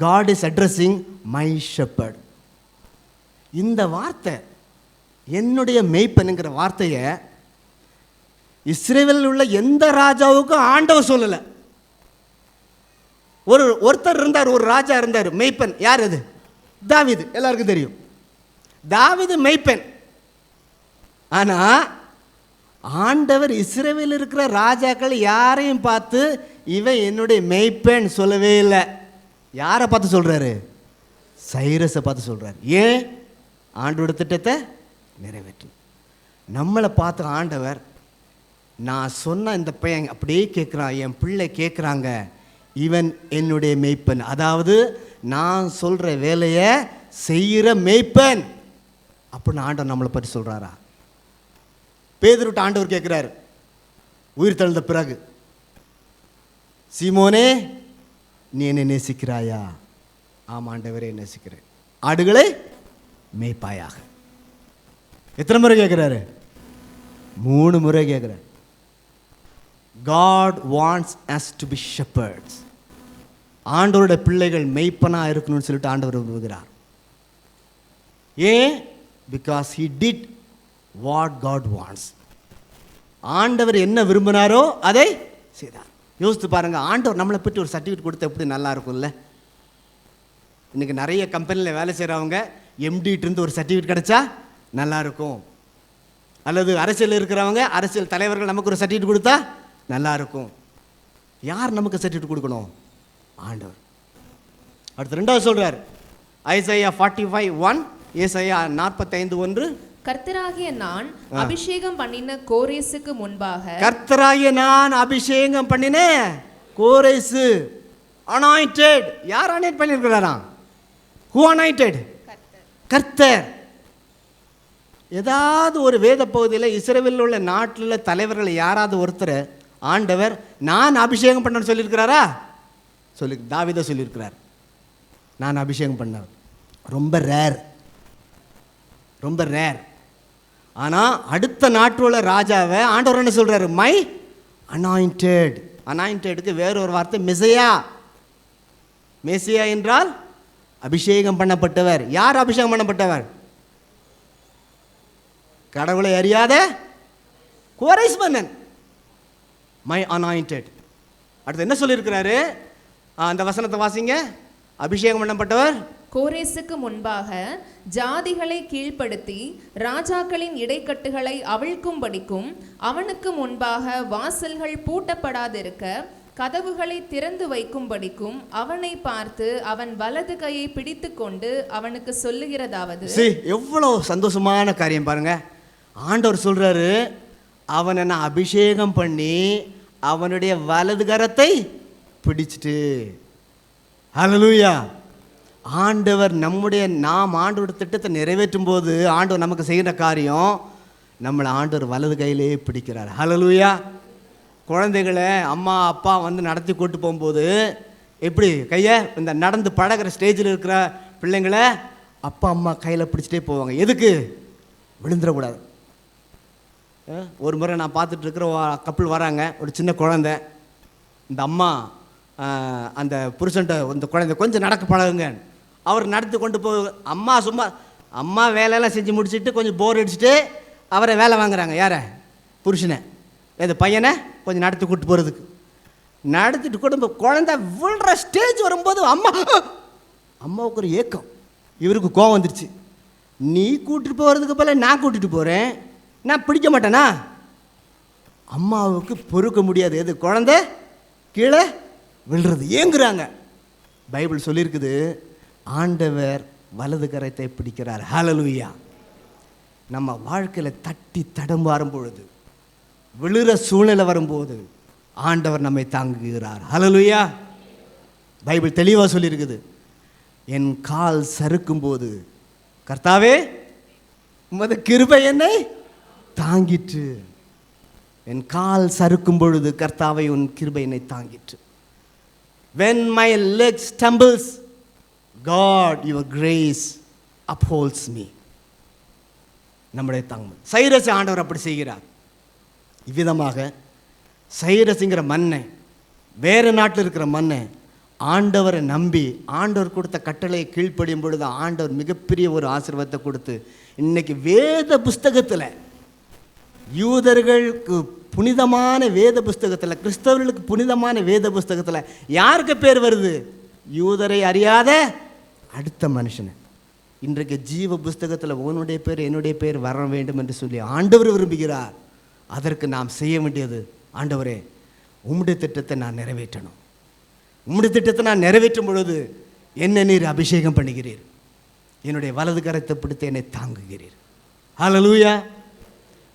God is addressing my shepherd. இந்த வார்த்தை, என்னுடைய மேய்ப்பனுங்கிற வார்த்தையை இஸ்ரவேலில் உள்ள எந்த ராஜாவுக்கும் ஆண்டவர் சொல்லலை. ஒருத்தர் இருந்தார், ஒரு ராஜா இருந்தார், மேய்ப்பன். யார் அது? தாவீது. எல்லாருக்கும் தெரியும், தாவீது மேய்ப்பன். ஆனால் ஆண்டவர் இஸ்ரவேலில் இருக்கிற ராஜாக்கள் யாரையும் பார்த்து இவன் என்னுடைய மேய்ப்பன் சொல்லவே இல்லை. யாரை பார்த்து சொல்கிறாரு? சைரஸை பார்த்து சொல்கிறார். ஏன்? ஆண்டோட திட்டத்தை நிறைவேற்று. நம்மளை பார்த்து ஆண்டவர், நான் சொன்ன இந்த பையன் அப்படியே கேட்குறான், என் பிள்ளை கேட்குறாங்க, இவன் என்னுடைய மேய்ப்பன். அதாவது நான் சொல்கிற வேலையை செய்கிற மேய்ப்பன் அப்படின்னு ஆண்டவர் நம்மளை பற்றி சொல்கிறாரா? பேதுருட்ட ஆண்டவர் கேட்குறாரு உயிர் தெழுந்த பிறகு, சீமோனே நீ என்னை நேசிக்கிறாயா? ஆமாம் ஆண்டவரே நேசிக்கிறேன். ஆடுகளை மேய்ப்பாயாக. எத்தனை முறை கேட்குறாரு? 3 முறை கேட்குறாரு. God wants us to be shepherds. ஆண்டவருடைய பிள்ளைகள் மெய்ப்பனாக இருக்கணும்னு சொல்லிட்டு ஆண்டவர் விரும்புகிறார். ஏன்? Because he did what God wants. ஆண்டவர் என்ன விரும்பினாரோ அதை செய்தார். யோசித்து பாருங்க, ஆண்டவர் நம்மளை பற்றி ஒரு சர்டிஃபிகேட் கொடுத்து எப்படி நல்லா இருக்கும்ல. இன்னைக்கு நிறைய கம்பெனியில் வேலை செய்கிறவங்க எம்டிட்டு ஒரு சர்டிஃபிகேட் கிடைச்சா நல்லா இருக்கும். அல்லது அரசியல் இருக்கிறவங்க, அரசியல் தலைவர்கள் நமக்கு ஒரு சர்டிஃபிகேட் கொடுத்தா நல்லா இருக்கும். யார் நமக்கு சர்டிஃபிகேட் கொடுக்கணும்? ஆண்டவர். அடுத்து ரெண்டாவது சொல்றார், ஐசாயா 45:1, ஏசாயா 45:1. கர்த்தராகிய நான் அபிஷேகம் பண்ணின கோரேசுக்கு முன்பாக, கர்த்தராகிய நான் அபிஷேகம் பண்ணின கோரேசு, அனாயிண்டட். யார் அனாயிண்ட் பண்ணியிருக்கிறாராம்? Who anointed? கர்த்தர். ஏதாவது ஒரு வேத பகுதியில் இஸ்ரவேலில் உள்ள நாட்டில் தலைவர்கள் யாராவது ஒருத்தர் ஆண்டவர் நான் அபிஷேகம் பண்ண சொல்லியிருக்கிறாரா? தாவீதை சொல்லியிருக்கிறார், நான் அபிஷேகம் பண்ண. ரொம்ப ரேர், ரொம்ப ரேர். ஆனால் அடுத்த நாட்டோட ராஜாவை ஆண்டவர் என்ன சொல்கிறாரு? My anointed. அனாயிண்டடுக்கு வேறொரு வார்த்தை மெசியா. மெசியா என்றால் அபிஷேகம் பண்ணப்பட்டவர். யார் அபிஷேகம் பண்ணப்பட்டவர்? கடவுளை அறியாத கோரேஸ் மன்னன், மை அனாயிண்டட். அடுத்து என்ன சொல்லியிருக்கிறாரு? அந்த வசனத்தை வாசிங்க. அபிஷேகம் பண்ணப்பட்டவர் கோரேசுக்கு முன்பாக ஜாதிகளை கீழ்ப்படுத்தி ராஜாக்களின் இடைக்கட்டுகளை அவிழ்க்கும்படிக்கும், அவனுக்கு முன்பாக வாசல்கள் பூட்டப்படாதிருக்க கதவுகளை திறந்து வைக்கும்படிக்கும் அவனை பார்த்து அவன் வலது கையை பிடித்து கொண்டு அவனுக்கு சொல்லுகிறதாவது. எவ்வளவு சந்தோஷமான காரியம் பாருங்க. ஆண்டவர் சொல்றாரு, அவனை நான் அபிஷேகம் பண்ணி அவனுடைய வலது கரத்தை பிடிச்சிட்டு. ஹல்லேலூயா. ஆண்டவர் நாம் ஆண்டோட திட்டத்தை நிறைவேற்றும் போது ஆண்டவர் நமக்கு செய்கிற காரியம், நம்மளை ஆண்டவர் வலது கையிலே பிடிக்கிறார். ஹல்லேலூயா. குழந்தைகளை அம்மா அப்பா வந்து நடத்தி கூட்டு போகும்போது எப்படி கையை இந்த நடந்து பழகிற ஸ்டேஜில் இருக்கிற பிள்ளைங்களை அப்பா அம்மா கையில் பிடிச்சிட்டே போவாங்க. எதுக்கு? விழுந்துடக்கூடாது. ஒரு முறை நான் பார்த்துட்டு இருக்கிற கப்பல் வராங்க, ஒரு சின்ன குழந்தை. இந்த அம்மா அந்த புருஷன்ட்ட இந்த குழந்தை கொஞ்சம் நடக்க பழகுங்க, அவர் நடத்தி கொண்டு அம்மா சும்மா அம்மா வேலையெல்லாம் செஞ்சு முடிச்சுட்டு கொஞ்சம் போர் அடிச்சுட்டு அவரை வேலை வாங்குறாங்க. யாரை? புருஷனை. இந்த பையனை கொஞ்சம் நடத்தி கூட்டு போகிறதுக்கு. நடத்திட்டு கூட குழந்தை விழுற ஸ்டேஜ் வரும்போது அம்மாவுக்கு ஒரு ஏக்கம், இவருக்கு கோவம் வந்துருச்சு. நீ கூட்டிட்டு போகிறதுக்கு போல நான் கூட்டிகிட்டு போகிறேன், நான் பிடிக்க மாட்டேனா? அம்மாவுக்கு பொறுக்க முடியாது. எது? குழந்தை கீழே விழுறது. ஏங்குறாங்க. பைபிள் சொல்லியிருக்குது, ஆண்டவர் வலது கரத்தை பிடிக்கிறார். ஹல்லேலூயா. நம்ம வாழ்க்கையில் தட்டி தடுமாறும் பொழுது, விழுற சூழ்நிலை வரும்போது ஆண்டவர் நம்மை தாங்குகிறார். ஹல்லேலூயா. பைபிள் தெளிவாக சொல்லியிருக்குது, என் கால் சறுக்கும் போது கர்த்தாவே உமது கிருபை என்னை தாங்கிற்று. என் கால் சறுக்கும் பொழுது கர்த்தாவே உன் கிருபை என்னை தாங்கிற்று. When my leg stumbles, God your grace upholds me. நம்முடைய தாங்கும். சைரஸ் ஆண்டவர் அப்படி செய்கிறார். இவ்விதமாக சைரஸுங்கிற மண்ணை, வேறு நாட்டில் இருக்கிற மண்ணை ஆண்டவரை நம்பி ஆண்டவர் கொடுத்த கட்டளையை கீழ்ப்படியும் பொழுது ஆண்டவர் மிகப்பெரிய ஒரு ஆசீர்வாதத்தை கொடுத்து இன்னைக்கு வேத புஸ்தகத்தில், யூதர்களுக்கு புனிதமான வேத புஸ்தகத்தில், கிறிஸ்தவர்களுக்கு புனிதமான வேத புஸ்தகத்தில் யாருக்கு பேர் வருது? யூதரை அறியாத அடுத்த மனுஷனை. இன்றைக்கு ஜீவ புஸ்தகத்தில் உன்னுடைய பேர் என்னுடைய பேர் வர வேண்டும் என்று சொல்லி ஆண்டவர் விரும்புகிறார். அதற்கு நாம் செய்ய வேண்டியது, ஆண்டவரே உம்முடைய திட்டத்தை நான் நிறைவேற்றணும். உம்முடைய திட்டத்தை நான் நிறைவேற்றும் பொழுது என்ன நீர் அபிஷேகம் பண்ணுகிறீர், என்னுடைய வலது கரத்தை பிடித்து என்னை தாங்குகிறீர். ஹல்லேலூயா.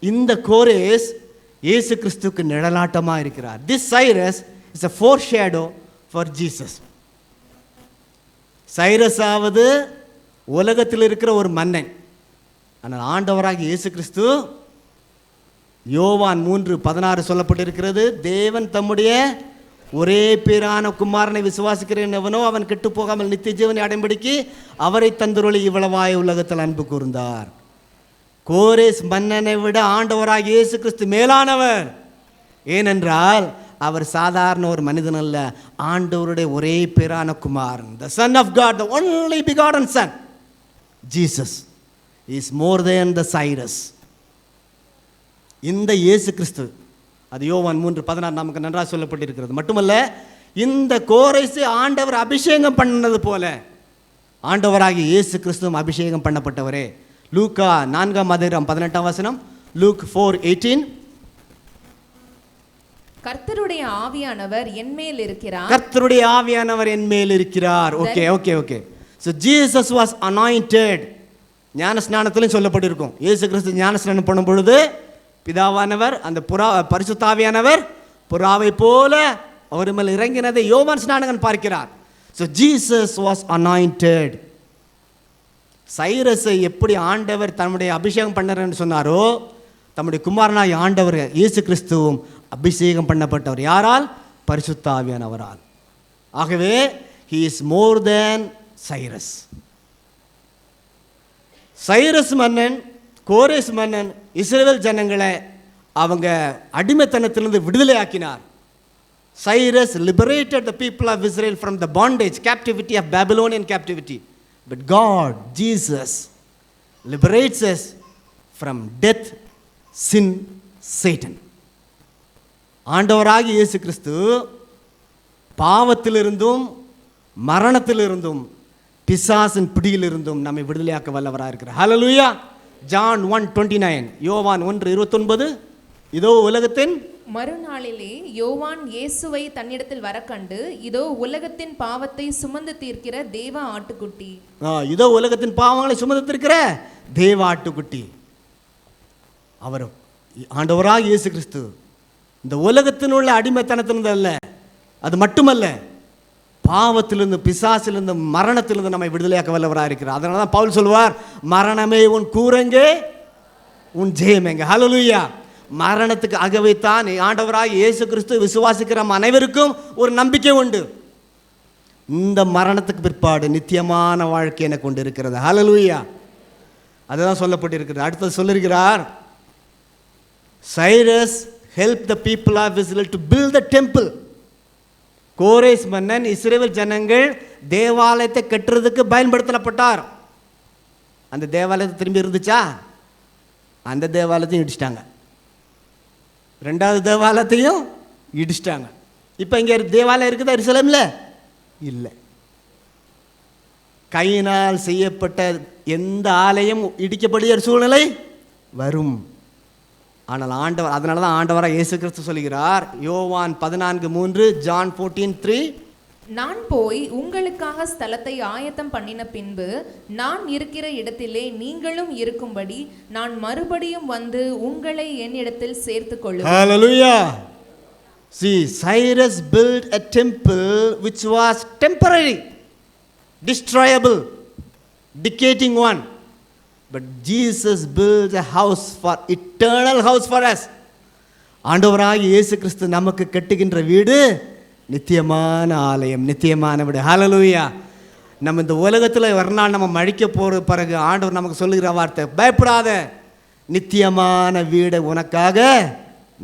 இந்த கோரேஸ் இயேசு கிறிஸ்துவுக்கு நிழலாட்டமாக இருக்கிறார். This Cyrus is a foreshadow for Jesus. Cyrus ஆவது உலகத்தில் இருக்கிற ஒரு மன்னன். ஆனால் ஆண்டவராக இயேசு கிறிஸ்து, யோவான் 3:16 சொல்லப்பட்டிருக்கிறது, தேவன் தம்முடைய ஒரே பேரான குமாரனை விசுவாசிக்கிறேன் எவனோ அவன் கெட்டு போகாமல் நித்திய ஜீவனை அடைம்படிக்கு அவரை தந்தருளி இவ்வளவாய் உலகத்தில் அன்பு கூர்ந்தார். கோரேஸ் மன்னனை விட ஆண்டவராக இயேசு கிறிஸ்து மேலானவர். ஏனென்றால் அவர் சாதாரண ஒரு மனிதன் அல்ல, ஆண்டவருடைய ஒரே பேரான குமாரன், the son of God, the only begotten son, Jesus. Is more than the Cyrus. இந்த இயேசு கிறிஸ்து, அது யோவான் 3:16 நமக்கு நன்றாக சொல்லப்பட்டிருக்கிறது. மட்டுமல்ல, இந்த கோரேசு ஆண்டவர் அபிஷேகம் பண்ணது போல ஆண்டவராகிய இயேசு கிறிஸ்துவும் அபிஷேகம் பண்ணப்பட்டவரே. லூக்கா 4:18, லூக் 4:18. கர்த்தருடைய ஆவியானவர் என்மேல் இருக்கிறார். கர்த்தருடைய ஆவியானவர் என்மேல் இருக்கிறார். Okay. So Jesus was anointed. ஞான ஸ்நானத்திலும் சொல்லப்பட்டிருக்கும். இயேசு கிறிஸ்து ஞான ஸ்நானம் பண்ணும் பொழுது பிதாவானவர் அந்த பரிசுத்த ஆவியானவர் புறாவை போல அவர் மேல் இறங்கினதை யோவான் ஸ்நானகன் பார்க்கிறார். So Jesus was anointed. சைரஸை எப்படி ஆண்டவர் தன்னுடைய அபிஷேகம் பண்ணார்னு சொன்னாரோ, தம்முடைய குமாரனாய் ஆண்டவர் இயேசு கிறிஸ்துவும் அபிஷேகம் பண்ணப்பட்டவர். யாரால்? பரிசுத்த ஆவியானவரால். ஆகவே he is more than Cyrus. Cyrus மன்னன், கோரேஸ் மன்னன் இஸ்ரவேல் ஜனங்களை அவங்க அடிமைத்தனத்திலிருந்து விடுதலை ஆக்கினார். Cyrus liberated the people of Israel from the bondage, captivity of Babylonian captivity. But God, Jesus, liberates us from death, sin, Satan. ஆண்டவராகிய இயேசு கிறிஸ்து பாவத்திலிருந்தும் மரணத்திலிருந்தும் பிசாசின் பிடியிலிருந்தும் நம்மை விடுதலையாக்க வல்லவராக இருக்கிறார். ஹல்லேலூயா. John 1:29, யோவான் 1:29. இதோ உலகத்தின் மறுநாளிலே யோவான் இயேசுவை தன்னிடத்தில் வரக்கண்டு, இதோ உலகத்தின் பாவத்தை சுமந்து தீர்க்கிற தேவ ஆட்டுக்குட்டி. இதோ உலகத்தின் பாவங்களை சுமந்து தீர்க்கிற தேவ ஆட்டுக்குட்டி. அவர் ஆண்டவராக இயேசு கிறிஸ்து இந்த உலகத்தின் உள்ள அடிமைத்தனத்திலிருந்து அல்ல, அது மட்டுமல்ல, பாவத்திலிருந்து, பிசாசிலிருந்து, மரணத்திலிருந்து நம்மை விடுதலையாக்க வல்லவராக இருக்கிறார். அதனால தான் பவுல் சொல்வார், மரணமே உன் கூரங்கே, உன் ஜெயமெங்க. ஹல்லேலூயா. மரணத்துக்கு அகவைத்தான் ஆண்டவராக இயேசு கிறிஸ்து விசுவாசிக்கிற அனைவருக்கும் ஒரு நம்பிக்கை உண்டு. இந்த மரணத்துக்கு பிற்பாடு நித்தியமான வாழ்க்கை எனக்கு கொண்டு இருக்கிறது. ஹல்லேலூயா. அதுதான் சொல்லப்பட்டிருக்கிறது. அடுத்தது சொல்லியிருக்கிறார், Cyrus helped the people of Israel to build the temple. கோரேஸ் மன்னன் இஸ்ரவேல் ஜனங்கள் தேவாலயத்தை கட்டுறதுக்கு பயன்படுத்தப்பட்டார். அந்த தேவாலயத்தை திரும்பி இருந்துச்சா? அந்த தேவாலயத்தையும் இடிச்சிட்டாங்க. ரெண்டாவது தேவாலயத்தையும் இடிச்சிட்டாங்க. இப்போ இங்கே தேவாலயம் இருக்குதா எருசலேமில்? இல்லை. கையினால் செய்யப்பட்ட எந்த ஆலயம் இடிக்கப்படுகிற சூழ்நிலை வரும். ஆனால் ஆண்டவர், அதனால தான் ஆண்டவராக இயேசு கிறிஸ்து சொல்கிறார், யோவான் 14:3, John 14:3, நான் போய் உங்களுக்காக ஸ்தலத்தை ஆயத்தம் பண்ணின பின்பு நான் இருக்கிற இடத்திலே நீங்களும் இருக்கும்படி நான் மறுபடியும் வந்து உங்களை என்னிடத்தில் சேர்த்துக் கொள்ளுவேன். Hallelujah. See, Cyrus built a temple which was temporary, destroyable, decaying one. But Jesus built a house for eternal house for us. ஆண்டவராகிய இயேசு கிறிஸ்து நமக்கு கட்டுகின்ற வீடு நித்தியமான ஆலயம், நித்தியமான வீடு. ஹல்லேலூயா. நம்ம இந்த உலகத்தில் ஒரு நாள் நம்ம மழிக்க போகிற பிறகு ஆண்டவர் நமக்கு சொல்லுகிற வார்த்தை, பயப்படாத, நித்தியமான வீடை உனக்காக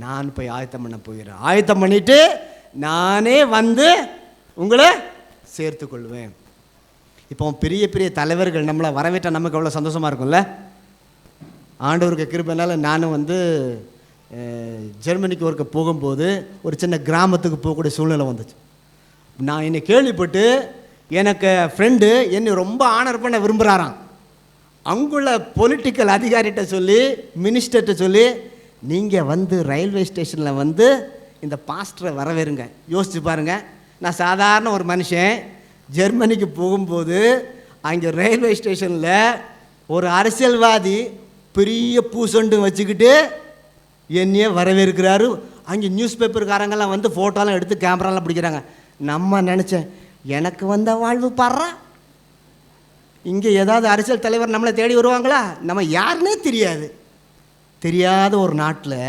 நான் போய் ஆயத்தம் பண்ண போகிறேன். ஆயத்தம் பண்ணிட்டு நானே வந்து உங்களை சேர்த்து கொள்வேன். இப்போ பெரிய பெரிய தலைவர்கள் நம்மளை வரவேற்ற நமக்கு அவ்வளோ சந்தோஷமாக இருக்கும்ல. ஆண்டவருக்கு கிருபைனால நானும் வந்து ஜெர்மனிக்கு ஒருக்க போகும்போது ஒரு சின்ன கிராமத்துக்கு போகக்கூடிய சூழ்நிலை வந்துச்சு. நான் என்னை கேள்விப்பட்டு எனக்கு ஃப்ரெண்டு என்னை ரொம்ப ஆனர் பண்ண விரும்புகிறாராம். அங்குள்ள பொலிட்டிக்கல் அதிகாரிகிட்ட சொல்லி, மினிஸ்டர்கிட்ட சொல்லி, நீங்கள் வந்து ரயில்வே ஸ்டேஷனில் வந்து இந்த பாஸ்டரை வரவேறுங்க. யோசிச்சு பாருங்கள், நான் சாதாரண ஒரு மனுஷன் ஜெர்மனிக்கு போகும்போது அங்கே ரயில்வே ஸ்டேஷனில் ஒரு அரசியல்வாதி பெரிய பூசொண்டு வச்சுக்கிட்டு என்னையே வரவேற்கிறாரு. அங்கே நியூஸ் பேப்பர்காரங்கெல்லாம் வந்து ஃபோட்டோலாம் எடுத்து கேமராலாம் பிடிக்கிறாங்க. நம்ம நினச்சேன், எனக்கு வந்த வாழ்வு பாடுறா, இங்கே ஏதாவது அரசியல் தலைவர் நம்மளை தேடி வருவாங்களா? நம்ம யாருன்னே தெரியாத ஒரு நாட்டில்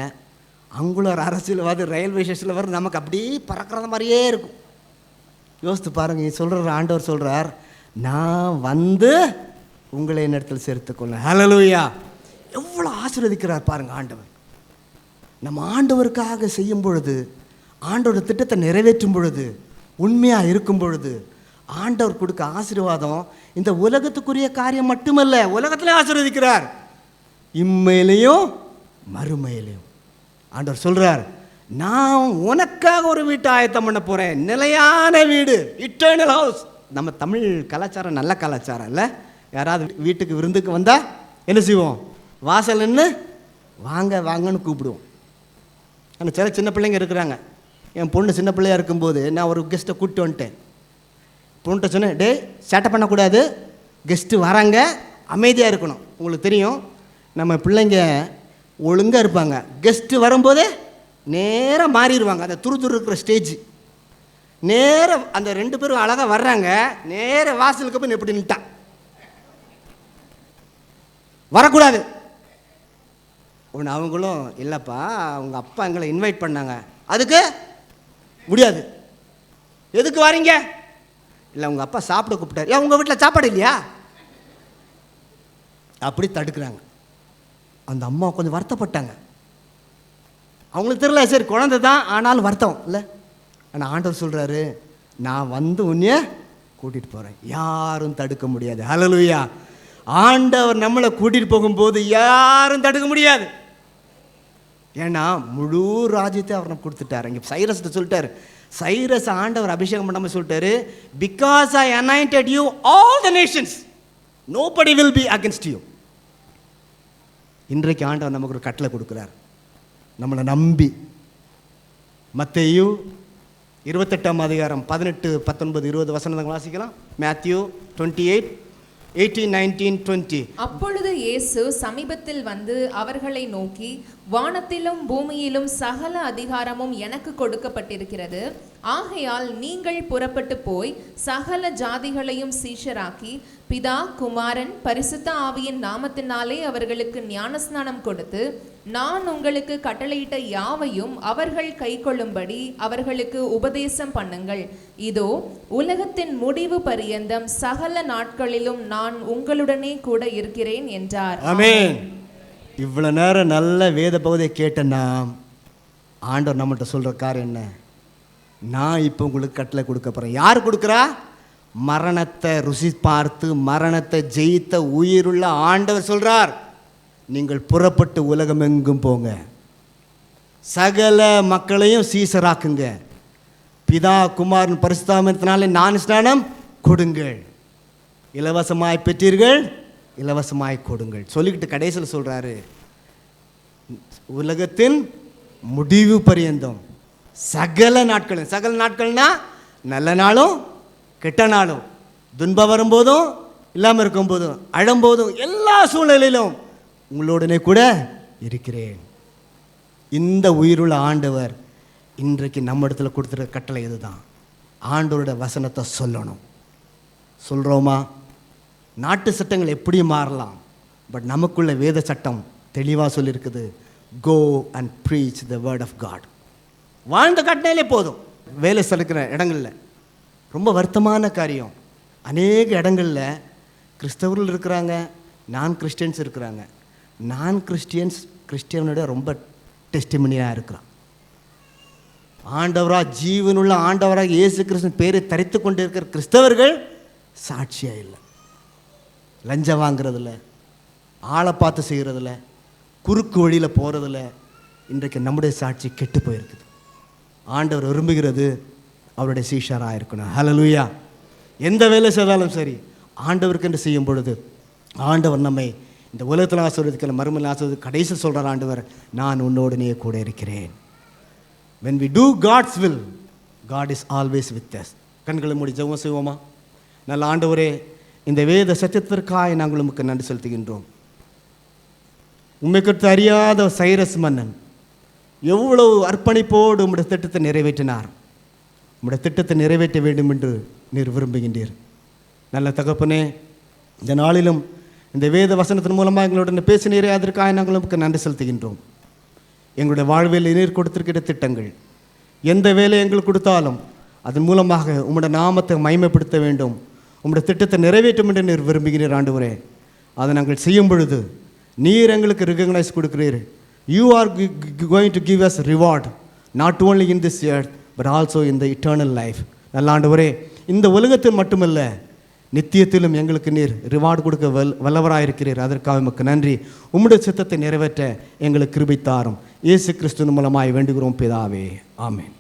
அங்குள்ள ஒரு அரசியல்வாதி ரயில்வே ஸ்டேஷனில் வர நமக்கு அப்படியே பறக்கிற மாதிரியே இருக்கும். யோசித்து பாருங்கள். சொல்கிற ஆண்டவர் சொல்கிறார், நான் வந்து உங்களை என்னிடத்தில் சேர்த்துக்கொள்ள. ஹல்லேலூயா. எவ்வளோ ஆசீர்வதிக்கிறார் பாருங்கள் ஆண்டவர். நம்ம ஆண்டவருக்காக செய்யும் பொழுது, ஆண்டவர் திட்டத்தை நிறைவேற்றும் பொழுது, உண்மையாக இருக்கும் பொழுது, ஆண்டவர் கொடுக்க ஆசீர்வாதம் இந்த உலகத்துக்குரிய காரியம் மட்டுமல்ல, உலகத்திலே ஆசீர்வதிக்கிறார், இம்மையிலையும் மறுமையிலையும். ஆண்டவர் சொல்றார், நான் உனக்காக ஒரு வீட்டை ஆயத்தம் பண்ண போறேன், நிலையான வீடு, இட்டர்னல் ஹவுஸ். நம்ம தமிழ் கலாச்சாரம் நல்ல கலாச்சாரம் இல்லை? யாராவது வீட்டுக்கு விருந்துக்கு வந்தா என்ன செய்வோம்? வாசல் நின்று வாங்க வாங்கன்னு கூப்பிடுவோம். ஆனால் சில சின்ன பிள்ளைங்க இருக்கிறாங்க. என் பொண்ணு சின்ன பிள்ளையா இருக்கும்போது நான் ஒரு கெஸ்ட்டை கூப்பிட்டு வந்துட்டேன். பொண்ணுகிட்ட சொன்னேன், டே சேட்டை பண்ணக்கூடாது, கெஸ்ட்டு வராங்க, அமைதியாக இருக்கணும். உங்களுக்கு தெரியும் நம்ம பிள்ளைங்க ஒழுங்காக இருப்பாங்க, கெஸ்ட்டு வரும்போதே நேராக மாறிடுவாங்க. அந்த துரு இருக்கிற ஸ்டேஜ் நேராக அந்த 2 பேரும் அழகாக வர்றாங்க, நேராக வாசலுக்கு போய் எப்படி நின்ட்டான், வரக்கூடாது. ஒன்று அவங்களும், இல்லைப்பா அவங்க அப்பா எங்களை இன்வைட் பண்ணாங்க, அதுக்கு முடியாது. எதுக்கு வாரீங்க? இல்லை உங்கள் அப்பா சாப்பிட கூப்பிட்டாரு. ஏன் உங்கள் வீட்டில் சாப்பாடு இல்லையா? அப்படி தடுக்கிறாங்க. அந்த அம்மா கொஞ்சம் வருத்தப்பட்டாங்க. அவங்களுக்கு தெரியல, சரி குழந்தை தான், ஆனாலும் வருத்தம் இல்லை. ஆனால் ஆண்டவர் சொல்கிறாரு, நான் வந்து உன்னைய கூட்டிகிட்டு போகிறேன், யாரும் தடுக்க முடியாது. ஹல்லேலூயா. ஆண்டவர் நம்மளை கூட்டிகிட்டு போகும்போது யாரும் தடுக்க முடியாது. ஏன்னா முழு ராஜ்யத்தை அவர் நம்ம கொடுத்துட்டார். இங்கே சைரஸ்ட்டு சொல்லிட்டார், சைரஸ் ஆண்டவர் அபிஷேகம் பண்ணாமல் சொல்லிட்டாரு, because I anointed you all the Nations, nobody will be against you. இன்றைக்கு ஆண்டவர் நமக்கு ஒரு கட்டளை கொடுக்குறார், நம்மளை நம்பி. மத்தேயு 28ஆம் அதிகாரம் 18, 19, 20 வசனங்கள் வாசிக்கலாம். மேத்யூ 28, 18, 19, 20. அப்பொழுது இயேசு சமீபத்தில் வந்து அவர்களை நோக்கி, வானத்திலும் பூமியிலும் சகல அதிகாரமும் எனக்கு கொடுக்கப்பட்டிருக்கிறது. ஆகையால் நீங்கள் புறப்பட்டு போய் சகல ஜாதிகளையும் சீஷராக்கி, பிதா குமாரன் பரிசுத்த ஆவியின் நாமத்தினாலே அவர்களுக்கு ஞானஸ்நானம் கொடுத்து, நான் உங்களுக்கு கட்டளையிட்ட யாவையும் அவர்கள் கைக்கொள்ளும்படி அவர்களுக்கு உபதேசம் பண்ணுங்கள். இதோ உலகத்தின் முடிவு பரியந்தம் சகல நாட்களிலும் நான் உங்களுடனே கூட இருக்கிறேன் என்றார். ஆமென். இவ்வளவு நேரம் நல்ல வேத பகுதியை கேட்டேன்னா ஆண்டவர் நம்மகிட்ட சொல்ற காரியம் என்ன? நான் இப்போ உங்களுக்கு கட்டளை கொடுக்க போறேன். யார் கொடுக்குறா? மரணத்தை ருசி பார்த்து மரணத்தை ஜெயித்த உயிருள்ள ஆண்டவர் சொல்றார், நீங்கள் புறப்பட்டு உலகமெங்கும் போங்க, சகல மக்களையும் சீசராக்குங்க, பிதா குமாரன் பரிசுத்தாவினாலே ஞானஸ்நானம் கொடுங்கள், இலவசமாய் பெற்றீர்கள் இலவசமாய் கொடுங்கள் சொல்லிக்கிட்டு கடைசியில் சொல்றாரு, உலகத்தின் முடிவு பரியந்தம் சகல நாட்களும். சகல நாட்கள்னா நல்ல நாளும் கெட்ட நாளும், துன்பம் வரும்போதும் இல்லாமல் இருக்கும்போதும், அழும்போதும், எல்லா சூழ்நிலையிலும் உங்களோடனே கூட இருக்கிறேன். இந்த உயிருள்ள ஆண்டவர் இன்றைக்கு நம்ம இடத்துல கொடுத்துருக்க கட்டளை இதுதான். ஆண்டவரோட வசனத்தை சொல்லணும். சொல்கிறோமா? நாட்டு சட்டங்கள் எப்படி மாறலாம், பட் நமக்குள்ள வேத சட்டம் தெளிவாக சொல்லியிருக்குது, go and preach the word of God. வாழ்ந்த கட்டளையிலே போதும். வேலை செலுக்கிற இடங்களில் ரொம்ப வருத்தமான காரியம், அநேக இடங்களில் கிறிஸ்தவர்கள் இருக்கிறாங்க, நான் கிறிஸ்டியன்ஸ் இருக்கிறாங்க. நான் கிறிஸ்டியன்ஸ் கிறிஸ்டியனோட ரொம்ப டெஸ்டிமனியாக இருக்கிறான். ஆண்டவராக ஜீவனுள்ள ஆண்டவராக இயேசு கிறிஸ்துவின் பேரை தரித்து கொண்டு இருக்கிற கிறிஸ்தவர்கள் சாட்சியாக இல்லை. லஞ்சம் வாங்குறதில்ல, ஆளை பார்த்து செய்கிறதில்ல, குறுக்கு வழியில் போகிறதில்ல. இன்றைக்கு நம்முடைய சாட்சி கெட்டு போயிருக்குது. ஆண்டவர் விரும்புகிறது அவருடைய சீஷராக இருக்கணும். ஹல்லேலூயா. எந்த வேலை செய்தாலும் சரி ஆண்டவருக்கு என்று செய்யும் பொழுது ஆண்டவர் நம்மை இந்த உலகத்தில் ஆசீர்வதிக்கல, மறுமையில் ஆசீர்வதிக்க. கடைசி சொல்கிறார் ஆண்டவர், நான் உன்னோடனே கூட இருக்கிறேன். when we do God's will, God is always with us. கண்களை மூடி ஜெபம் செய்வோமா? நல்ல ஆண்டவரே, இந்த வேத சத்தியத்திற்காக நாங்கள் உமக்கு நன்றி செலுத்துகின்றோம். உண்மை குறித்து அறியாத சைரஸ் மன்னன் எவ்வளவு அர்ப்பணிப்போடு உம்முடைய திட்டத்தை நிறைவேற்றினார். உம்முடைய திட்டத்தை நிறைவேற்ற வேண்டும் என்று நீர் விரும்புகின்றீர். நல்ல தகப்பனே, இந்த நாளிலும் இந்த வேத வசனத்தின் மூலமாக எங்களுடன் பேசினீரே, அதற்காக நாங்கள் உமக்கு நன்றி செலுத்துகின்றோம். எங்களுடைய வாழ்வில் நீர் கொடுத்திருக்கிற திட்டங்கள், எந்த வேலை எங்களுக்கு கொடுத்தாலும் அதன் மூலமாக உம்முடைய நாமத்தை மகிமைப்படுத்த வேண்டும், உம்முடைய திட்டத்தை நிறைவேற்றும் என்று நீர் விரும்புகிறீர். ஆண்டவரே, அதை நாங்கள் செய்யும் பொழுது நீர் எங்களுக்கு ரெகக்னைஸ் கொடுக்கிறீர். You are going to give us reward, not only in this earth but also in the eternal life. நல்ல ஆண்டவரே, இந்த உலகத்தில் மட்டுமல்ல, நித்தியத்திலும் எங்களுக்கு நீர் ரிவார்டு கொடுக்க வல்லவராயிருக்கிறீர். அதற்காக உமக்கு நன்றி. உம்முடைய சித்தத்தை நிறைவேற்ற எங்களுக்கு கிருபை தாரும். இயேசு கிறிஸ்துவின் மூலமாய் வேண்டுகிறோம் பிதாவே. ஆமென்.